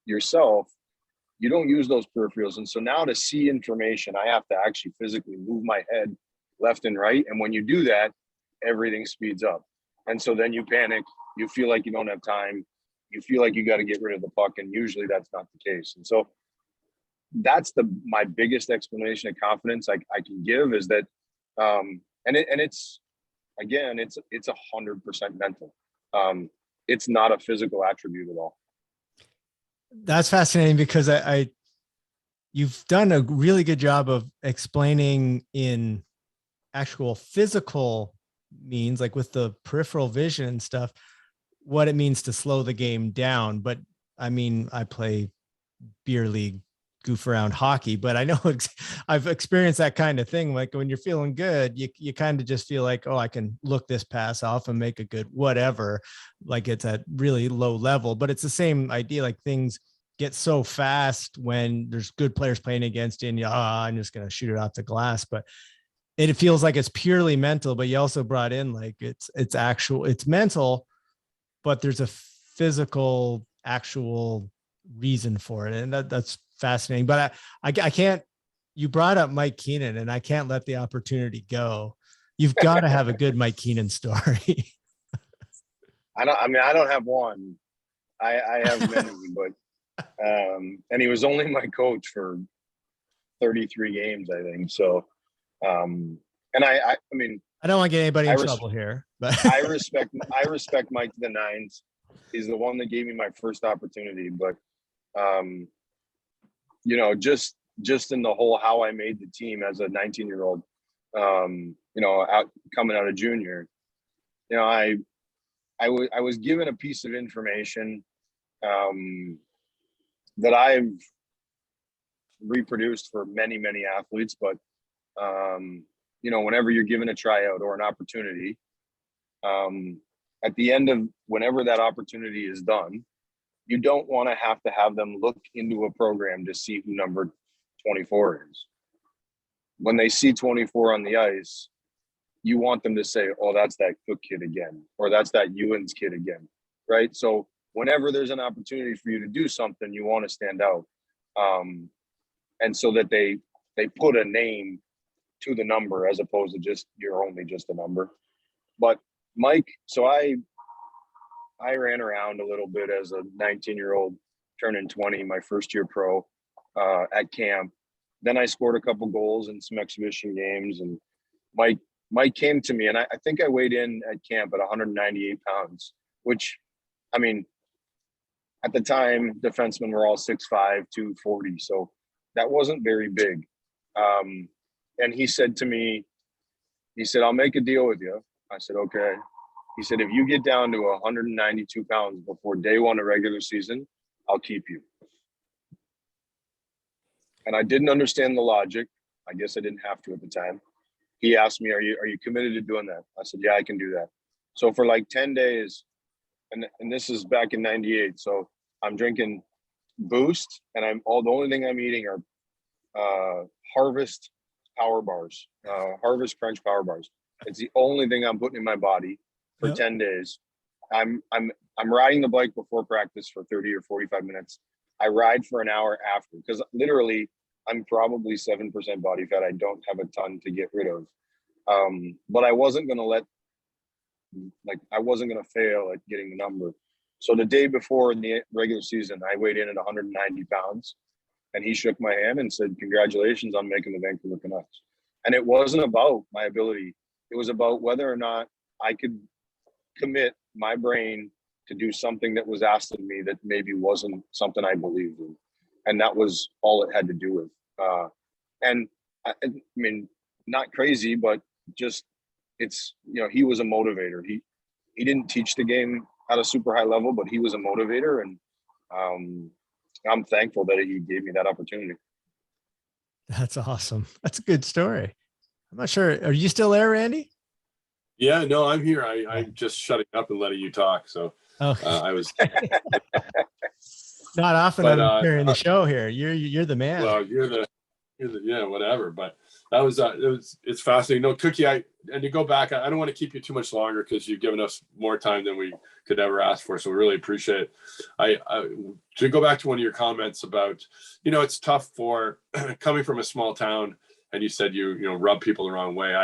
yourself, you don't use those peripherals. And so now to see information, I have to actually physically move my head left and right. And when you do that, everything speeds up. And so then you panic, you feel like you don't have time, you feel like you got to get rid of the puck. And usually that's not the case. And so that's my biggest explanation of confidence I can give, is that, and it's, again, it's 100% mental. It's not a physical attribute at all. That's fascinating, because you've done a really good job of explaining in actual physical means, like with the peripheral vision and stuff, what it means to slow the game down. But I mean, I play beer league goof around hockey, but I know I've experienced that kind of thing. Like when you're feeling good, you kind of just feel like, oh, I can look this pass off and make a good whatever. Like it's at really low level, but it's the same idea. Like things get so fast when there's good players playing against you, and I'm just going to shoot it off the glass. But it feels like it's purely mental, but you also brought in like it's mental, but there's a physical actual reason for it. And that's fascinating. But I can't, you brought up Mike Keenan, and I can't let the opportunity go. You've got to have a good Mike Keenan story. I don't have one. I have many, but and he was only my coach for 33 games, I think. So, and I mean, I don't want to get anybody in trouble here, but I respect Mike to the nines. He's the one that gave me my first opportunity, but you know, just in the whole how I made the team as a 19-year-old, you know, coming out of junior, you know, I was given a piece of information that I've reproduced for many athletes, but you know, whenever you're given a tryout or an opportunity, at the end of whenever that opportunity is done, you don't want to have them look into a program to see who number 24 is. When they see 24 on the ice, you want them to say, oh, that's that Cooke kid again, or that's that Ewan's kid again, right? So whenever there's an opportunity for you to do something, you want to stand out. And so that they put a name to the number as opposed to just, you're only just a number. But Mike, so I ran around a little bit as a 19-year-old turning 20, my first year pro at camp. Then I scored a couple goals in some exhibition games, and Mike came to me, and I think I weighed in at camp at 198 pounds, which, I mean, at the time, defensemen were all 6'5", 240, so that wasn't very big. And he said to me, he said, I'll make a deal with you. I said, okay. He said, if you get down to 192 pounds before day one of regular season, I'll keep you. And I didn't understand the logic. I guess I didn't have to at the time. He asked me, are you committed to doing that? I said, yeah, I can do that. So for like 10 days, and this is back in 98. So I'm drinking Boost, and the only thing I'm eating are Harvest power bars, Harvest Crunch power bars. It's the only thing I'm putting in my body for 10 days. I'm riding the bike before practice for 30 or 45 minutes. I ride for an hour after, because literally I'm probably 7% body fat. I don't have a ton to get rid of. But I wasn't going to fail at getting the number. So the day before in the regular season, I weighed in at 190 pounds, and he shook my hand and said, congratulations on making the Vancouver Canucks. And it wasn't about my ability. It was about whether or not I could commit my brain to do something that was asked of me that maybe wasn't something I believed in. And that was all it had to do with. And I mean, not crazy, but just, it's, you know, he was a motivator. He didn't teach the game at a super high level, but he was a motivator. And I'm thankful that he gave me that opportunity. That's awesome. That's a good story. I'm not sure. Are you still there, Randy? Yeah, no, I'm here. I'm just shutting up and letting you talk. So I was not often. But, I'm hearing the show here. You're the man. Well, you're the yeah, whatever. But that was it's fascinating. No, Cookie, and to go back, I don't want to keep you too much longer because you've given us more time than we could ever ask for. So we really appreciate it. To go back to one of your comments about, you know, it's tough for coming from a small town, and you said you rub people the wrong way.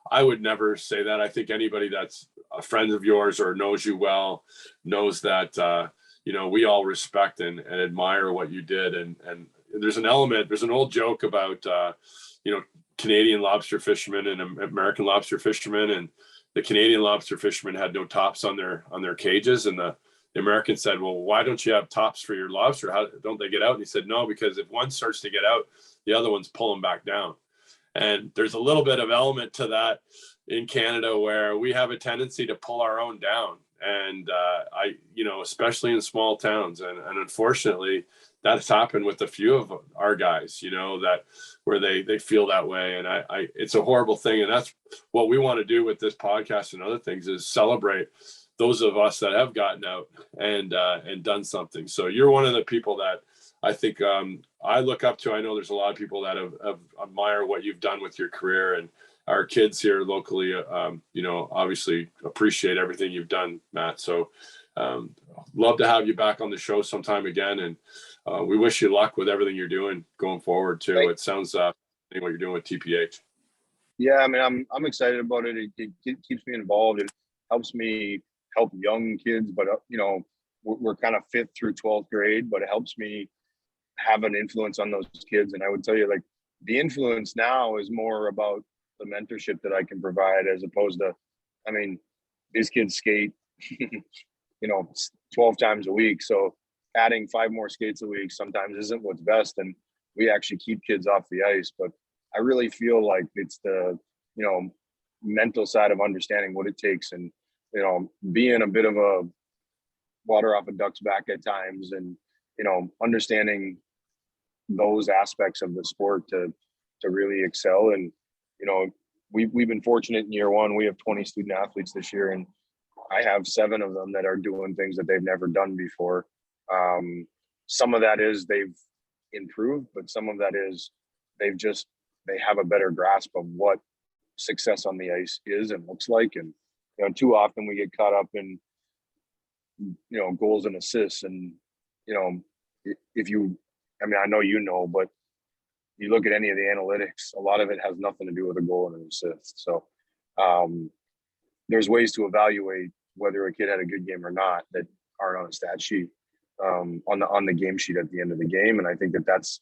I would never say that. I think anybody that's a friend of yours or knows you well knows that, we all respect and admire what you did. And there's an old joke about, Canadian lobster fishermen and American lobster fishermen. And the Canadian lobster fishermen had no tops on their cages. And the American said, well, why don't you have tops for your lobster? How don't they get out? And he said, no, because if one starts to get out, the other one's pulling back down. And there's a little bit of element to that in Canada where we have a tendency to pull our own down. And especially in small towns, and unfortunately that's happened with a few of our guys, that where they feel that way. And I it's a horrible thing. And that's what we want to do with this podcast and other things, is celebrate those of us that have gotten out and done something. So you're one of the people that I think I look up to. I know there's a lot of people that have admire what you've done with your career, and our kids here locally, obviously appreciate everything you've done, Matt. So love to have you back on the show sometime again. And we wish you luck with everything you're doing going forward too. It sounds what you're doing with TPH. Yeah, I mean, I'm excited about it. It keeps me involved. It helps me help young kids, but we're kind of 5th through 12th grade, but it helps me have an influence on those kids. And I would tell you, like, the influence now is more about the mentorship that I can provide, as opposed to, I mean, these kids skate, 12 times a week. So adding 5 more skates a week sometimes isn't what's best. And we actually keep kids off the ice, but I really feel like it's the, mental side of understanding what it takes, and, being a bit of a water off a duck's back at times, and, understanding those aspects of the sport to really excel. And, we've been fortunate in year one. We have 20 student athletes this year, and I have 7 of them that are doing things that they've never done before. Some of that is they've improved, but some of that is they have a better grasp of what success on the ice is and looks like. And, too often we get caught up in, goals and assists. And, I know, but you look at any of the analytics, a lot of it has nothing to do with a goal and an assist. So there's ways to evaluate whether a kid had a good game or not that aren't on a stat sheet, on the game sheet at the end of the game. And I think that's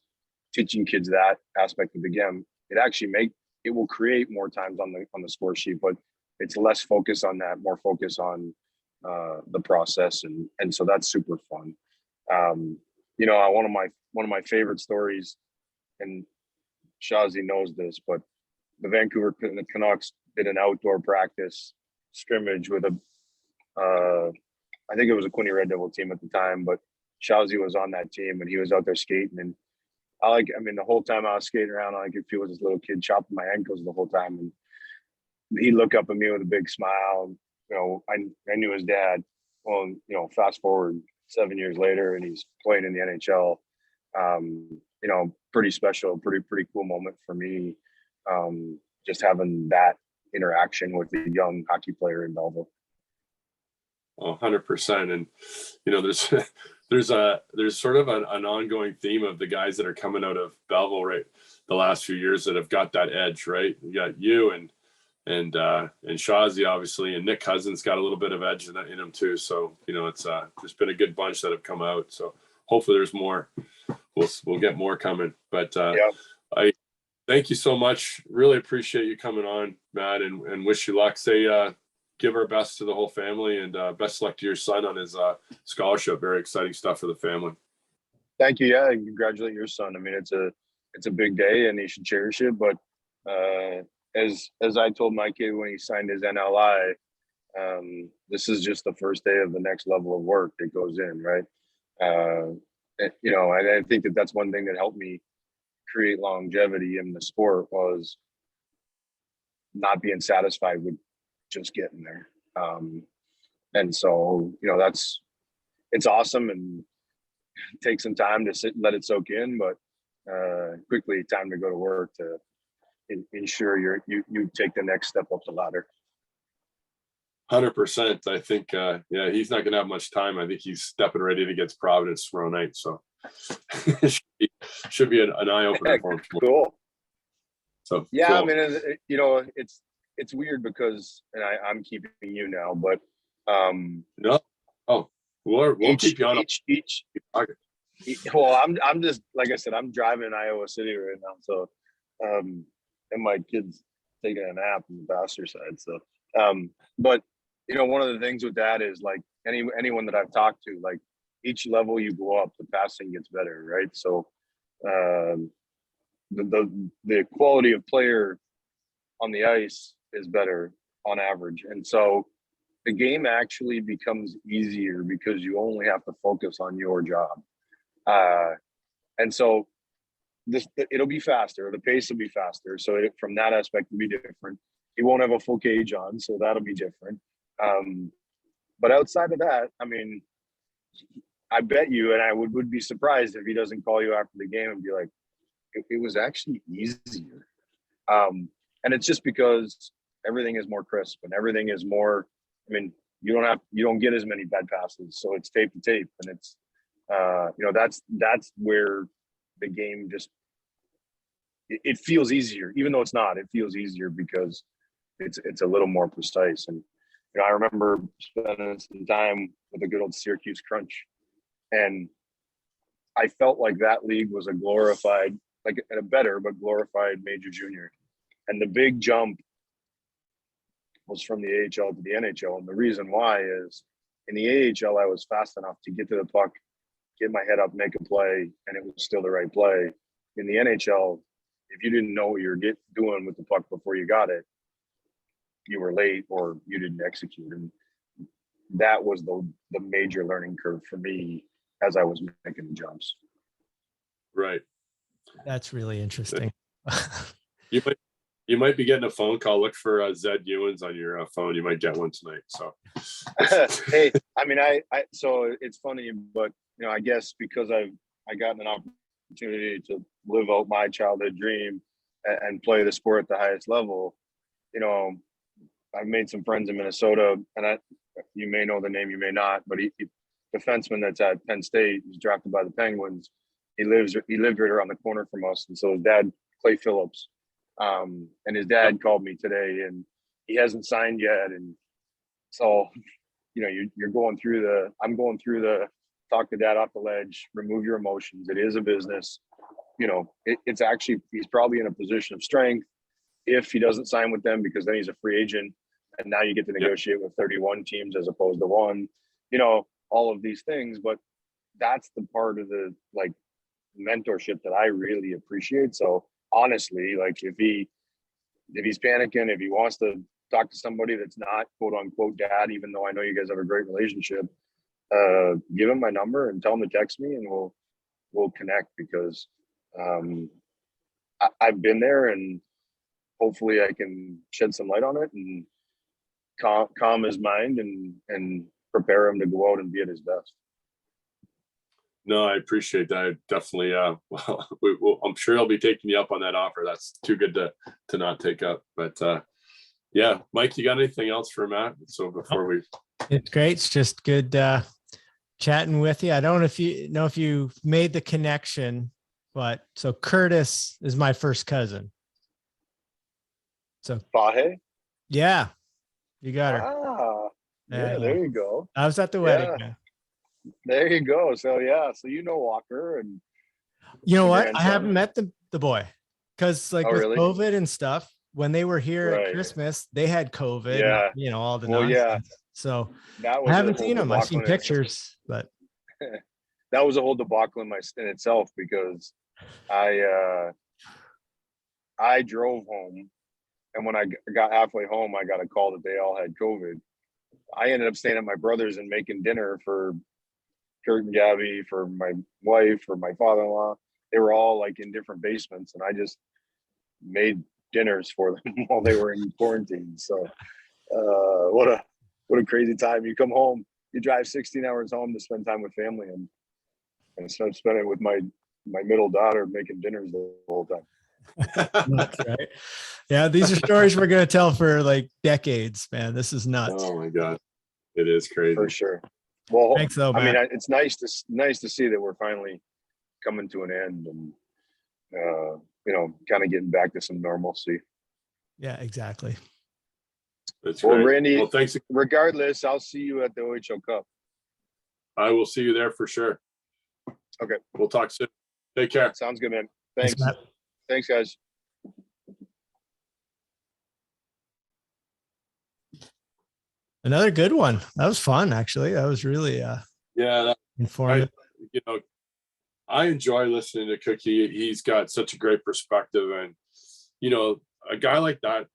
teaching kids that aspect of the game. It will create more times on the score sheet, but it's less focus on that, more focus on the process. And so that's super fun. One of my favorite stories, and Shazi knows this, but the Vancouver Canucks did an outdoor practice scrimmage with I think it was a Quinny Red Devil team at the time, but Shazi was on that team and he was out there skating. And the whole time I was skating around, I could feel this little kid chopping my ankles the whole time. And he'd look up at me with a big smile. I knew his dad. Well, fast forward 7 years later, and he's playing in the NHL. Pretty special, pretty cool moment for me. Just having that interaction with a young hockey player in Belleville. 100%. And, there's sort of an ongoing theme of the guys that are coming out of Belleville, right, the last few years that have got that edge, right? You got you and Shazi, obviously, and Nick Cousins got a little bit of edge in him too. So, it's there's been a good bunch that have come out. So hopefully there's more. We'll get more coming. But I thank you so much. Really appreciate you coming on, Matt, and wish you luck. Give our best to the whole family, and best luck to your son on his scholarship. Very exciting stuff for the family. Thank you. Yeah, and congratulate your son. I mean, it's a big day, and he should cherish it. But as I told my kid when he signed his NLI, this is just the first day of the next level of work that goes in, right? And I think that's one thing that helped me create longevity in the sport, was not being satisfied with just getting there. And so, it's awesome, and take some time to sit and let it soak in, but quickly time to go to work to ensure you take the next step up the ladder. 100%. I think, he's not going to have much time. I think he's stepping ready to get to Providence tomorrow night. So should be an eye opener for him. Cool. So yeah, cool. I mean, it's weird because, and I'm keeping you now, but no, we'll keep you on. Well, I'm just, like I said, I'm driving in Iowa City right now, so and my kid's taking a nap on the passenger side. So, but one of the things with that is, like, anyone that I've talked to, like, each level you go up, the passing gets better, right? So, the quality of player on the ice is better on average, and so the game actually becomes easier because you only have to focus on your job. And so it'll be faster. The pace will be faster. So from that aspect, it'll be different. He won't have a full cage on, so that'll be different. But outside of that, I mean, I bet you, and I would be surprised if he doesn't call you after the game and be like, it was actually easier. And it's just because everything is more crisp and everything is more, I mean, you don't get as many bad passes. So it's tape to tape. And it's, that's where the game just, it feels easier, even though it's not, it feels easier because it's a little more precise. And, I remember spending some time with a good old Syracuse crunch, and I felt like that league was a glorified, like a better, but glorified major junior. And the big jump was from the AHL to the NHL. And the reason why is in the AHL, I was fast enough to get to the puck, get my head up, make a play, and it was still the right play. In the NHL, if you didn't know what you were doing with the puck before you got it, you were late or you didn't execute. And that was the major learning curve for me as I was making the jumps. Right. That's really interesting. You might be getting a phone call. Look for Zed Ewens on your phone. You might get one tonight. So, hey, I mean, so it's funny, but I guess because I got an opportunity to live out my childhood dream and play the sport at the highest level, I've made some friends in Minnesota, and you may know the name, you may not, but he defenseman that's at Penn State, was drafted by the Penguins. He lived right around the corner from us, and so his dad, Clay Phillips, and his dad called me today, and he hasn't signed yet, and so you're going through I'm going through the talk to dad off the ledge, remove your emotions. It is a business. It's actually, he's probably in a position of strength if he doesn't sign with them, because then he's a free agent. And now you get to negotiate with 31 teams as opposed to one, all of these things. But that's the part of the mentorship that I really appreciate. So honestly, if he's panicking, if he wants to talk to somebody that's not quote unquote dad, even though I know you guys have a great relationship, give him my number and tell him to text me, and we'll connect, because I've been there, and hopefully I can shed some light on it and calm his mind and prepare him to go out and be at his best. No, I appreciate that. I definitely, I'm sure he'll be taking you up on that offer. That's too good to not take up. But yeah, Mike, you got anything else for Matt? So before it's great. It's just good chatting with you. I don't know if you made the connection, but so Curtis is my first cousin. So Bahe? Yeah, you got her. Ah, yeah, there you go. I was at the wedding. Yeah. There you go. So so Walker, and you know what? I haven't met the boy, because with really? COVID and stuff, when they were here at Christmas, they had COVID. Yeah. All the nonsense. Yeah. So that was I haven't seen him. I've seen pictures, but that was a whole debacle in itself, because I drove home, and when I got halfway home, I got a call that they all had COVID. I ended up staying at my brother's and making dinner for Kurt and Gabby, for my wife, for my father-in-law. They were all in different basements, and I just made dinners for them while they were in quarantine. So what a crazy time. You come home, you drive 16 hours home to spend time with family, and spend it with my middle daughter making dinners the whole time. That's right. Yeah, these are stories we're going to tell for decades, man. This is nuts. Oh my God, it is crazy for sure. Well, thanks though, man. I mean, it's nice to see that we're finally coming to an end, and kind of getting back to some normalcy. Yeah, exactly. That's well, great. Randy. Well, thanks. Regardless, I'll see you at the OHL Cup. I will see you there for sure. Okay, we'll talk soon. Take care. Sounds good, man. Thanks. Thanks, guys. Another good one. That was fun, actually. That was really informative. I enjoy listening to Cookie. He's got such a great perspective, and a guy like that,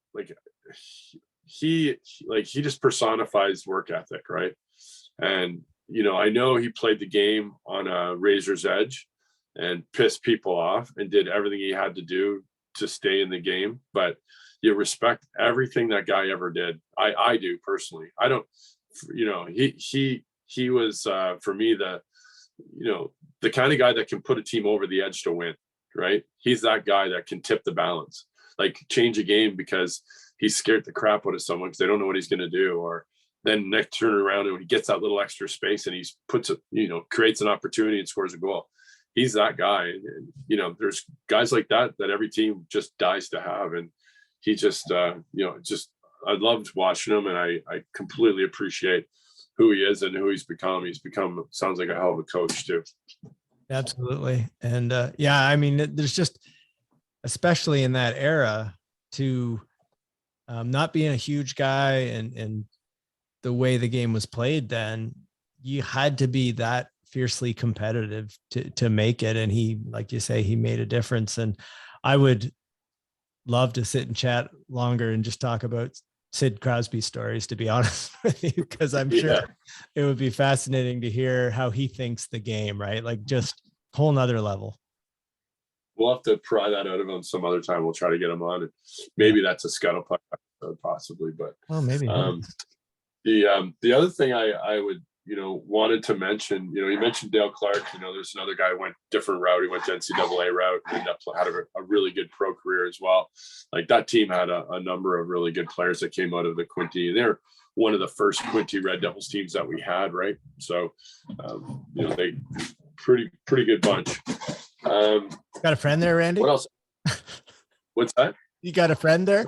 he just personifies work ethic, right? And I know he played the game on a razor's edge and pissed people off and did everything he had to do to stay in the game, but you respect everything that guy ever did. I do personally. I don't, he was for me the kind of guy that can put a team over the edge to win, right? He's that guy that can tip the balance, like change a game because he scared the crap out of someone because they don't know what he's going to do, or then next turn around and he gets that little extra space and he puts it, creates an opportunity and scores a goal. He's that guy. And, there's guys like that every team just dies to have. And he just, I loved watching him, and I completely appreciate who he is and who he's become. He's become, sounds like a hell of a coach too. Absolutely. And I mean, there's just, especially in that era, to not being a huge guy and the way the game was played then, you had to be that fiercely competitive to make it. And he, like you say, he made a difference. And I would love to sit and chat longer and just talk about Sid Crosby stories, to be honest with you, because I'm sure it would be fascinating to hear how he thinks the game, right? Like just whole nother level. We'll have to pry that out of him some other time. We'll try to get him on, and maybe that's a scuttlepuck possibly, but well, maybe. The other thing I would wanted to mention, you mentioned Dale Clark. There's another guy who went different route. He went to NCAA route and ended up had a really good pro career as well. Like that team had a number of really good players that came out of the Quinte. They're one of the first Quinte Red Devils teams that we had, right? So, they pretty good bunch. Got a friend there, Randy? What else? What's that? You got a friend there?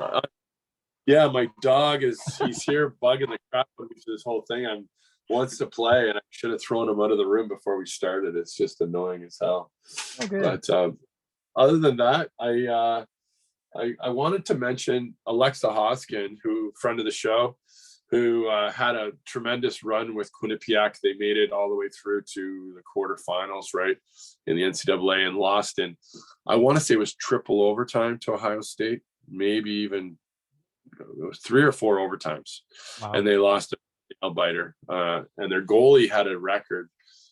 Yeah, my dog he's here bugging the crap out of me for this whole thing. Wants to play, and I should have thrown him out of the room before we started. It's just annoying as hell. Okay. But other than that, I wanted to mention Alexa Hoskin, who friend of the show, who had a tremendous run with Quinnipiac. They made it all the way through to the quarterfinals, right, in the NCAA, and lost in, I want to say it was triple overtime to Ohio State, maybe even it was 3 or 4 overtimes. Wow. And they lost a biter. And their goalie had a record,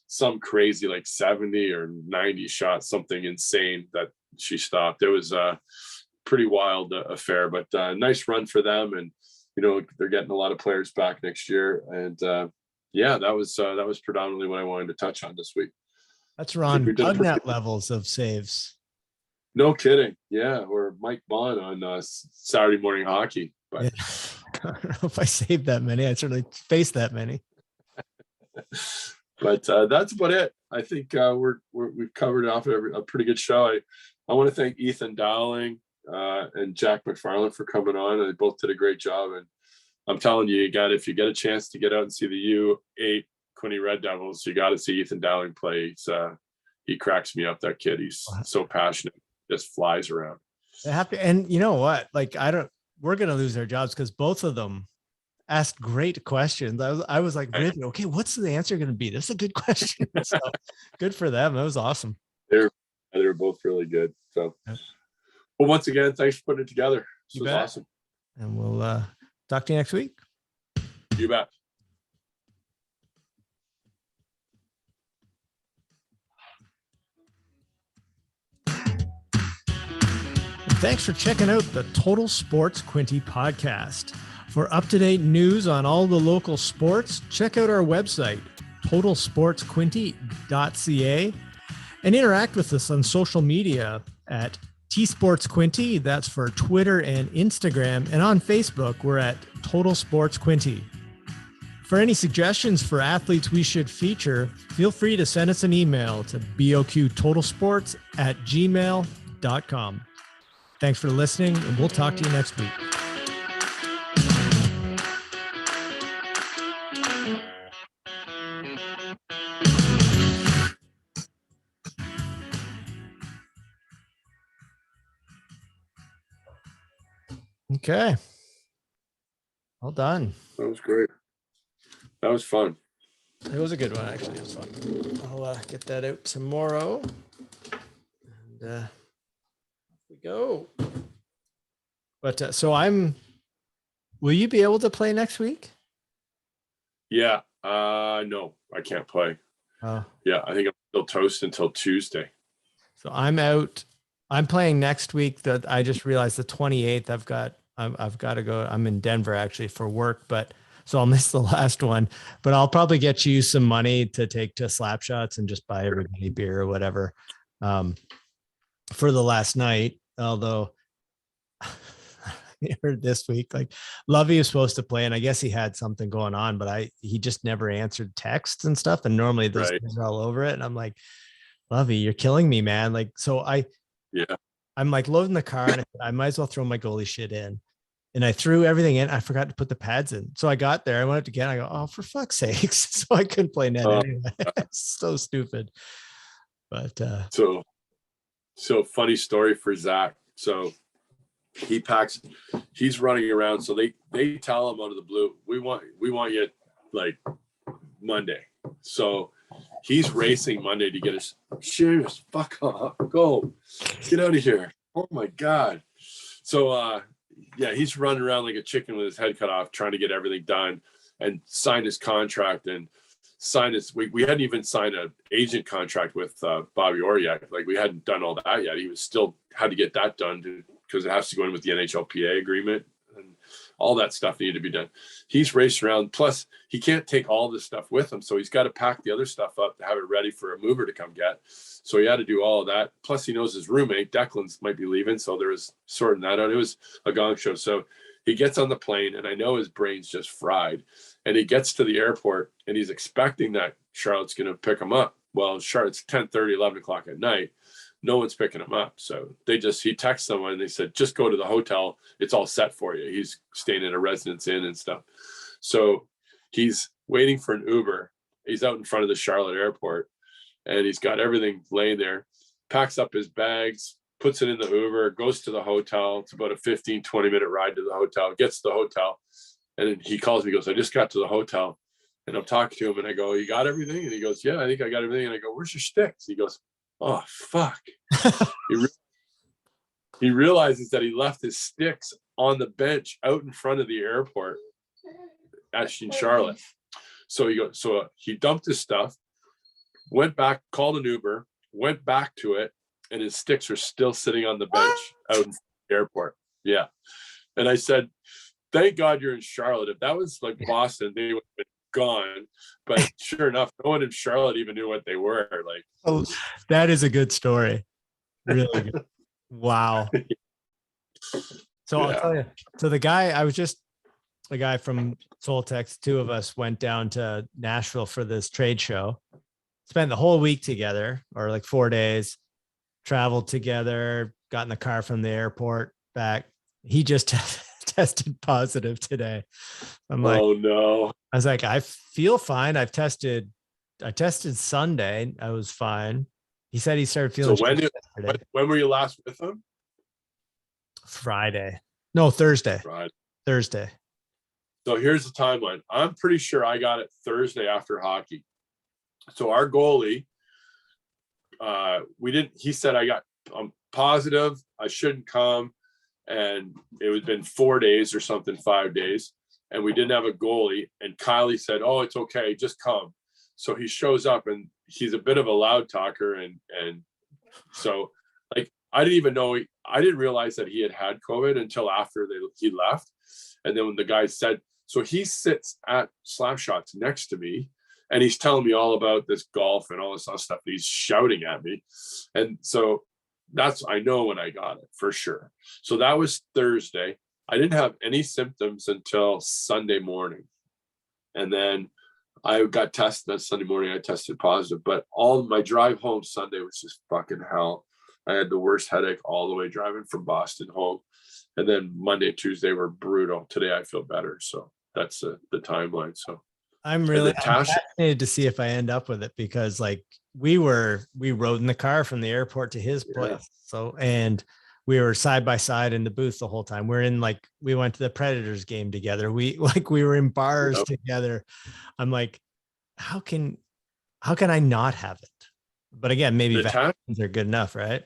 some crazy like 70 or 90 shots, something insane that she stopped. It was a pretty wild affair, but nice run for them. And they're getting a lot of players back next year. And that was predominantly what I wanted to touch on this week. That's Ron Bugnet levels of saves. No kidding. Yeah, or Mike Bond on Saturday Morning Hockey. But yeah. I don't know if I saved that many. I certainly faced that many. But that's about it. I think we've covered off a pretty good show. I want to thank Ethan Dowling and Jack McFarland for coming on. They both did a great job. And I'm telling you, if you get a chance to get out and see the U8 Quinte Red Devils, you got to see Ethan Dowling play. He cracks me up, that kid. He's so passionate, just flies around. They have to, and you know what? Like, we're going to lose our jobs because both of them asked great questions. I was like, okay, what's the answer going to be? This is a good question. So good for them. That was awesome. They're both really good. So, well, once again, thanks for putting it together. This was awesome. And we'll talk to you next week. You bet. Thanks for checking out the Total Sports Quinte podcast. For up-to-date news on all the local sports, check out our website, totalsportsquinte.ca, and interact with us on social media at tsportsquinte. That's for Twitter and Instagram. And on Facebook, we're at Total Sports Quinte. For any suggestions for athletes we should feature, feel free to send us an email to boqtotalsports@gmail.com. Thanks for listening, and we'll talk to you next week. Okay. Well done. That was great. That was fun. It was a good one, actually. It was fun. I'll get that out tomorrow. And we go. But so I'm Will you be able to play next week? Yeah. No, I can't play. Oh, Yeah, I think I'm still toast until Tuesday. so I'm out. I'm playing next week. That I just realized the 28th. I've got to go. I'm in Denver actually for work, but so I'll miss the last one. But I'll probably get you some money to take to Slap Shots and just buy everybody beer or whatever for the last night. Although I heard this week, like Lovey was supposed to play, and I guess he had something going on, but he just never answered texts and stuff. And normally those Right. things are all over it. And I'm like, Lovey, you're killing me, man. Like, so Yeah. I'm like loading the car and I might as well throw my goalie shit in. And I threw everything in. I forgot to put the pads in. So I got there. I went up to get. I go, oh, for fuck's sakes! So I couldn't play net anyway. So stupid. But So funny story for Zach. So he's running around. So they tell him out of the blue, we want you like Monday. So he's racing Monday to get us. Serious, fuck off, go, get out of here. Oh my God. So yeah, he's running around like a chicken with his head cut off, trying to get everything done and sign his contract and sign his. We hadn't even signed an agent contract with Bobby Orr yet. Like we hadn't done all that yet. He was still had to get that done because it has to go in with the NHLPA agreement and all that stuff needed to be done. He's racing around. Plus, he can't take all this stuff with him, so he's got to pack the other stuff up to have it ready for a mover to come get. So he had to do all of that. Plus, he knows his roommate Declan's might be leaving, so there was sorting that out. It was a gong show. So he gets on the plane, and I know his brain's just fried. And he gets to the airport, and he's expecting that Charlotte's going to pick him up. Well, Charlotte's 10:30, 11 o'clock at night. No one's picking him up. So he texts someone and they said, just go to the hotel. It's all set for you. He's staying in a residence inn and stuff. So he's waiting for an Uber. He's out in front of the Charlotte airport and he's got everything laying there, packs up his bags, puts it in the Uber, goes to the hotel. It's about a 15, 20-minute ride to the hotel, gets to the hotel. And then he calls me, goes, I just got to the hotel. And I'm talking to him and I go, you got everything? And he goes, yeah, I think I got everything. And I go, where's your sticks? He goes, oh, fuck. He realizes that he left his sticks on the bench out in front of the airport in Charlotte. So he dumped his stuff, went back, called an Uber, went back to it, and his sticks are still sitting on the bench out in the airport. Yeah. And I said, thank God you're in Charlotte. If that was like Boston, they would have been gone. But sure enough, no one in Charlotte even knew what they were. Like, oh, that is a good story. Really good. Wow. So I'll tell you. So the guy from Soltex, two of us went down to Nashville for this trade show, spent the whole week together, or like 4 days, traveled together, got in the car from the airport back. He just tested positive today. I'm like, oh no. I was like, I feel fine. I tested Sunday. I was fine. He said he started feeling. So when were you last with him? Friday. No, Thursday. Right. Thursday. So here's the timeline. I'm pretty sure I got it Thursday after hockey. So our goalie, he said I'm positive I shouldn't come. And it had been 4 days or something, 5 days. And we didn't have a goalie. And Kylie said, oh, it's okay, just come. So he shows up and he's a bit of a loud talker. And so like, I didn't realize that he had COVID until after he left. And then when the guy said, so he sits at Slap Shots next to me and he's telling me all about this golf and all this other stuff. He's shouting at me. And so I know when I got it for sure. So that was Thursday. I didn't have any symptoms until Sunday morning. And then I got tested on Sunday morning. I tested positive, but all my drive home Sunday was just fucking hell. I had the worst headache all the way driving from Boston home. And then Monday, Tuesday were brutal. Today I feel better. So that's the timeline. So I'm fascinated to see if I end up with it, because like we rode in the car from the airport to his place. Yeah. So, and we were side by side in the booth the whole time. We went to the Predators game together. We were in bars together. I'm like, how can I not have it? But again, maybe vaccines are good enough, right?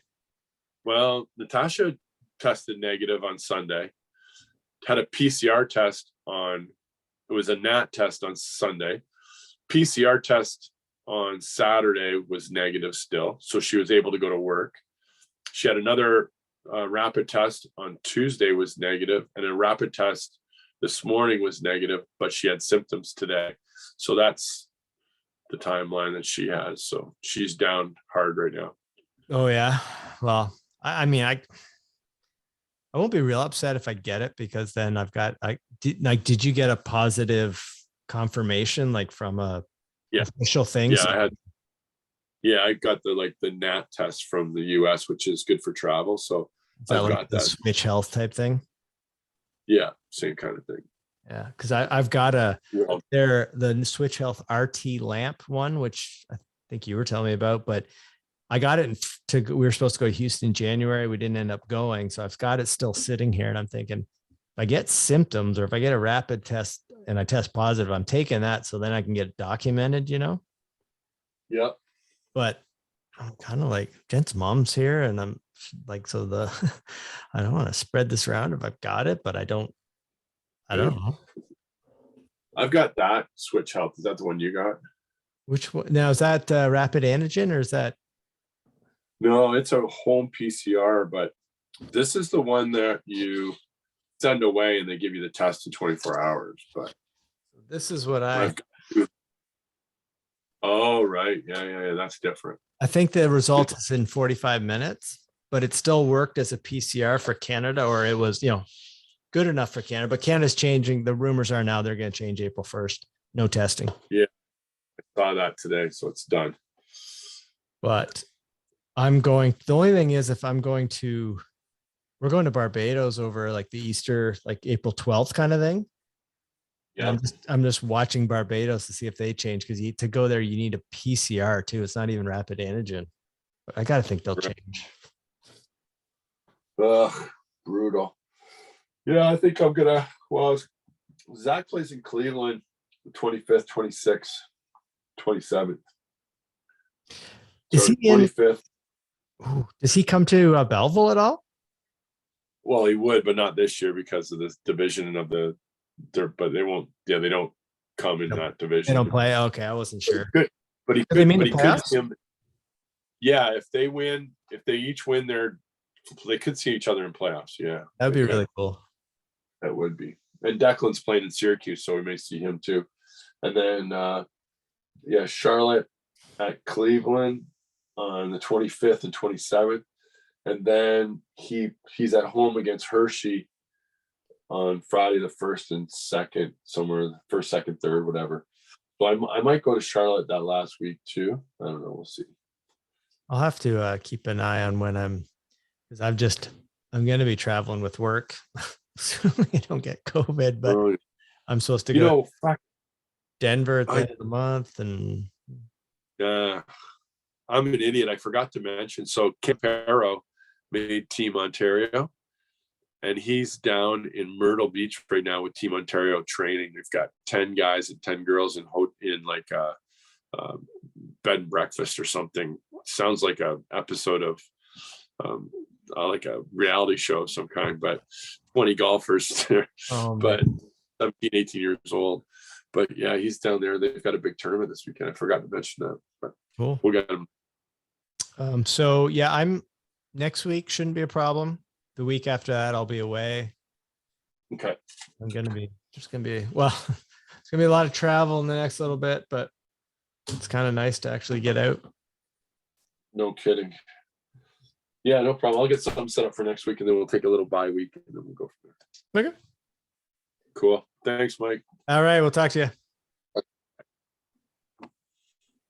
Well, Natasha tested negative on Sunday. had a PCR test it was a NAT test on Sunday. PCR test on Saturday was negative still. So she was able to go to work. She had another rapid test on Tuesday was negative, and a rapid test this morning was negative, but she had symptoms today. So that's the timeline that she has. So she's down hard right now. Oh yeah. Well, I mean, I won't be real upset if I get it, because then did you get a positive confirmation, like from a official thing? Yeah, I got the NAT test from the US, which is good for travel. So Is that I've like got the that. Switch Health type thing? Yeah, same kind of thing. Yeah, because I've got the Switch Health RT lamp one, which I think you were telling me about, but I got it we were supposed to go to Houston in January. We didn't end up going. So I've got it still sitting here, and I'm thinking, if I get symptoms or if I get a rapid test and I test positive, I'm taking that so then I can get it documented, Yeah. But I'm kind of like, Jen's mom's here, and I'm like, so I don't want to spread this around if I've got it, but I don't know. I've got that Switch Health. Is that the one you got? Which one? Now, is that rapid antigen, or is that? No, it's a home PCR, but this is the one that you send away and they give you the test in 24 hours. But this is what oh, right. Yeah. That's different. I think the result is in 45 minutes, but it still worked as a PCR for Canada, or it was, good enough for Canada. But Canada's changing. The rumors are now they're going to change April 1st. No testing. Yeah, I saw that today, so it's done. But the only thing is, if we're going to Barbados over like the Easter, like April 12th kind of thing. Yeah. I'm just watching Barbados to see if they change, because to go there, you need a PCR too. It's not even rapid antigen. But I got to think they'll change. Ugh, brutal. Yeah, I think I'm gonna. Well, Zach plays in Cleveland, the 25th, 26th, 27th. Is he 25th? Does he come to Belleville at all? Well, he would, but not this year because of this division of but they won't. Yeah, they don't come in that division. They don't play. Okay, I wasn't sure. But he They could see him. Yeah, if they each win they could see each other in playoffs. Yeah, that'd be really cool. That would be. And Declan's playing in Syracuse, so we may see him too. And then, Charlotte at Cleveland on the 25th and 27th. And then he's at home against Hershey on Friday the 1st and 2nd, somewhere 1st, 2nd, 3rd, whatever. So I might go to Charlotte that last week too. I don't know. We'll see. I'll have to keep an eye on because I'm going to be traveling with work. So I don't get COVID, but I'm supposed to go to Denver at the end of the month. And I'm an idiot. I forgot to mention. So Campero made Team Ontario, and he's down in Myrtle Beach right now with Team Ontario training. They've got 10 guys and 10 girls in like a bed and breakfast or something. Sounds like a episode of like a reality show of some kind, but 20 golfers there, but 17, 18 years old. But yeah, he's down there. They've got a big tournament this weekend. I forgot to mention that, but cool. We'll get him. So yeah, next week shouldn't be a problem. The week after that, I'll be away. Okay. It's gonna be a lot of travel in the next little bit, but it's kind of nice to actually get out. No kidding. Yeah, no problem. I'll get something set up for next week, and then we'll take a little bye week, and then we'll go from there. Okay. Cool. Thanks, Mike. All right. We'll talk to you.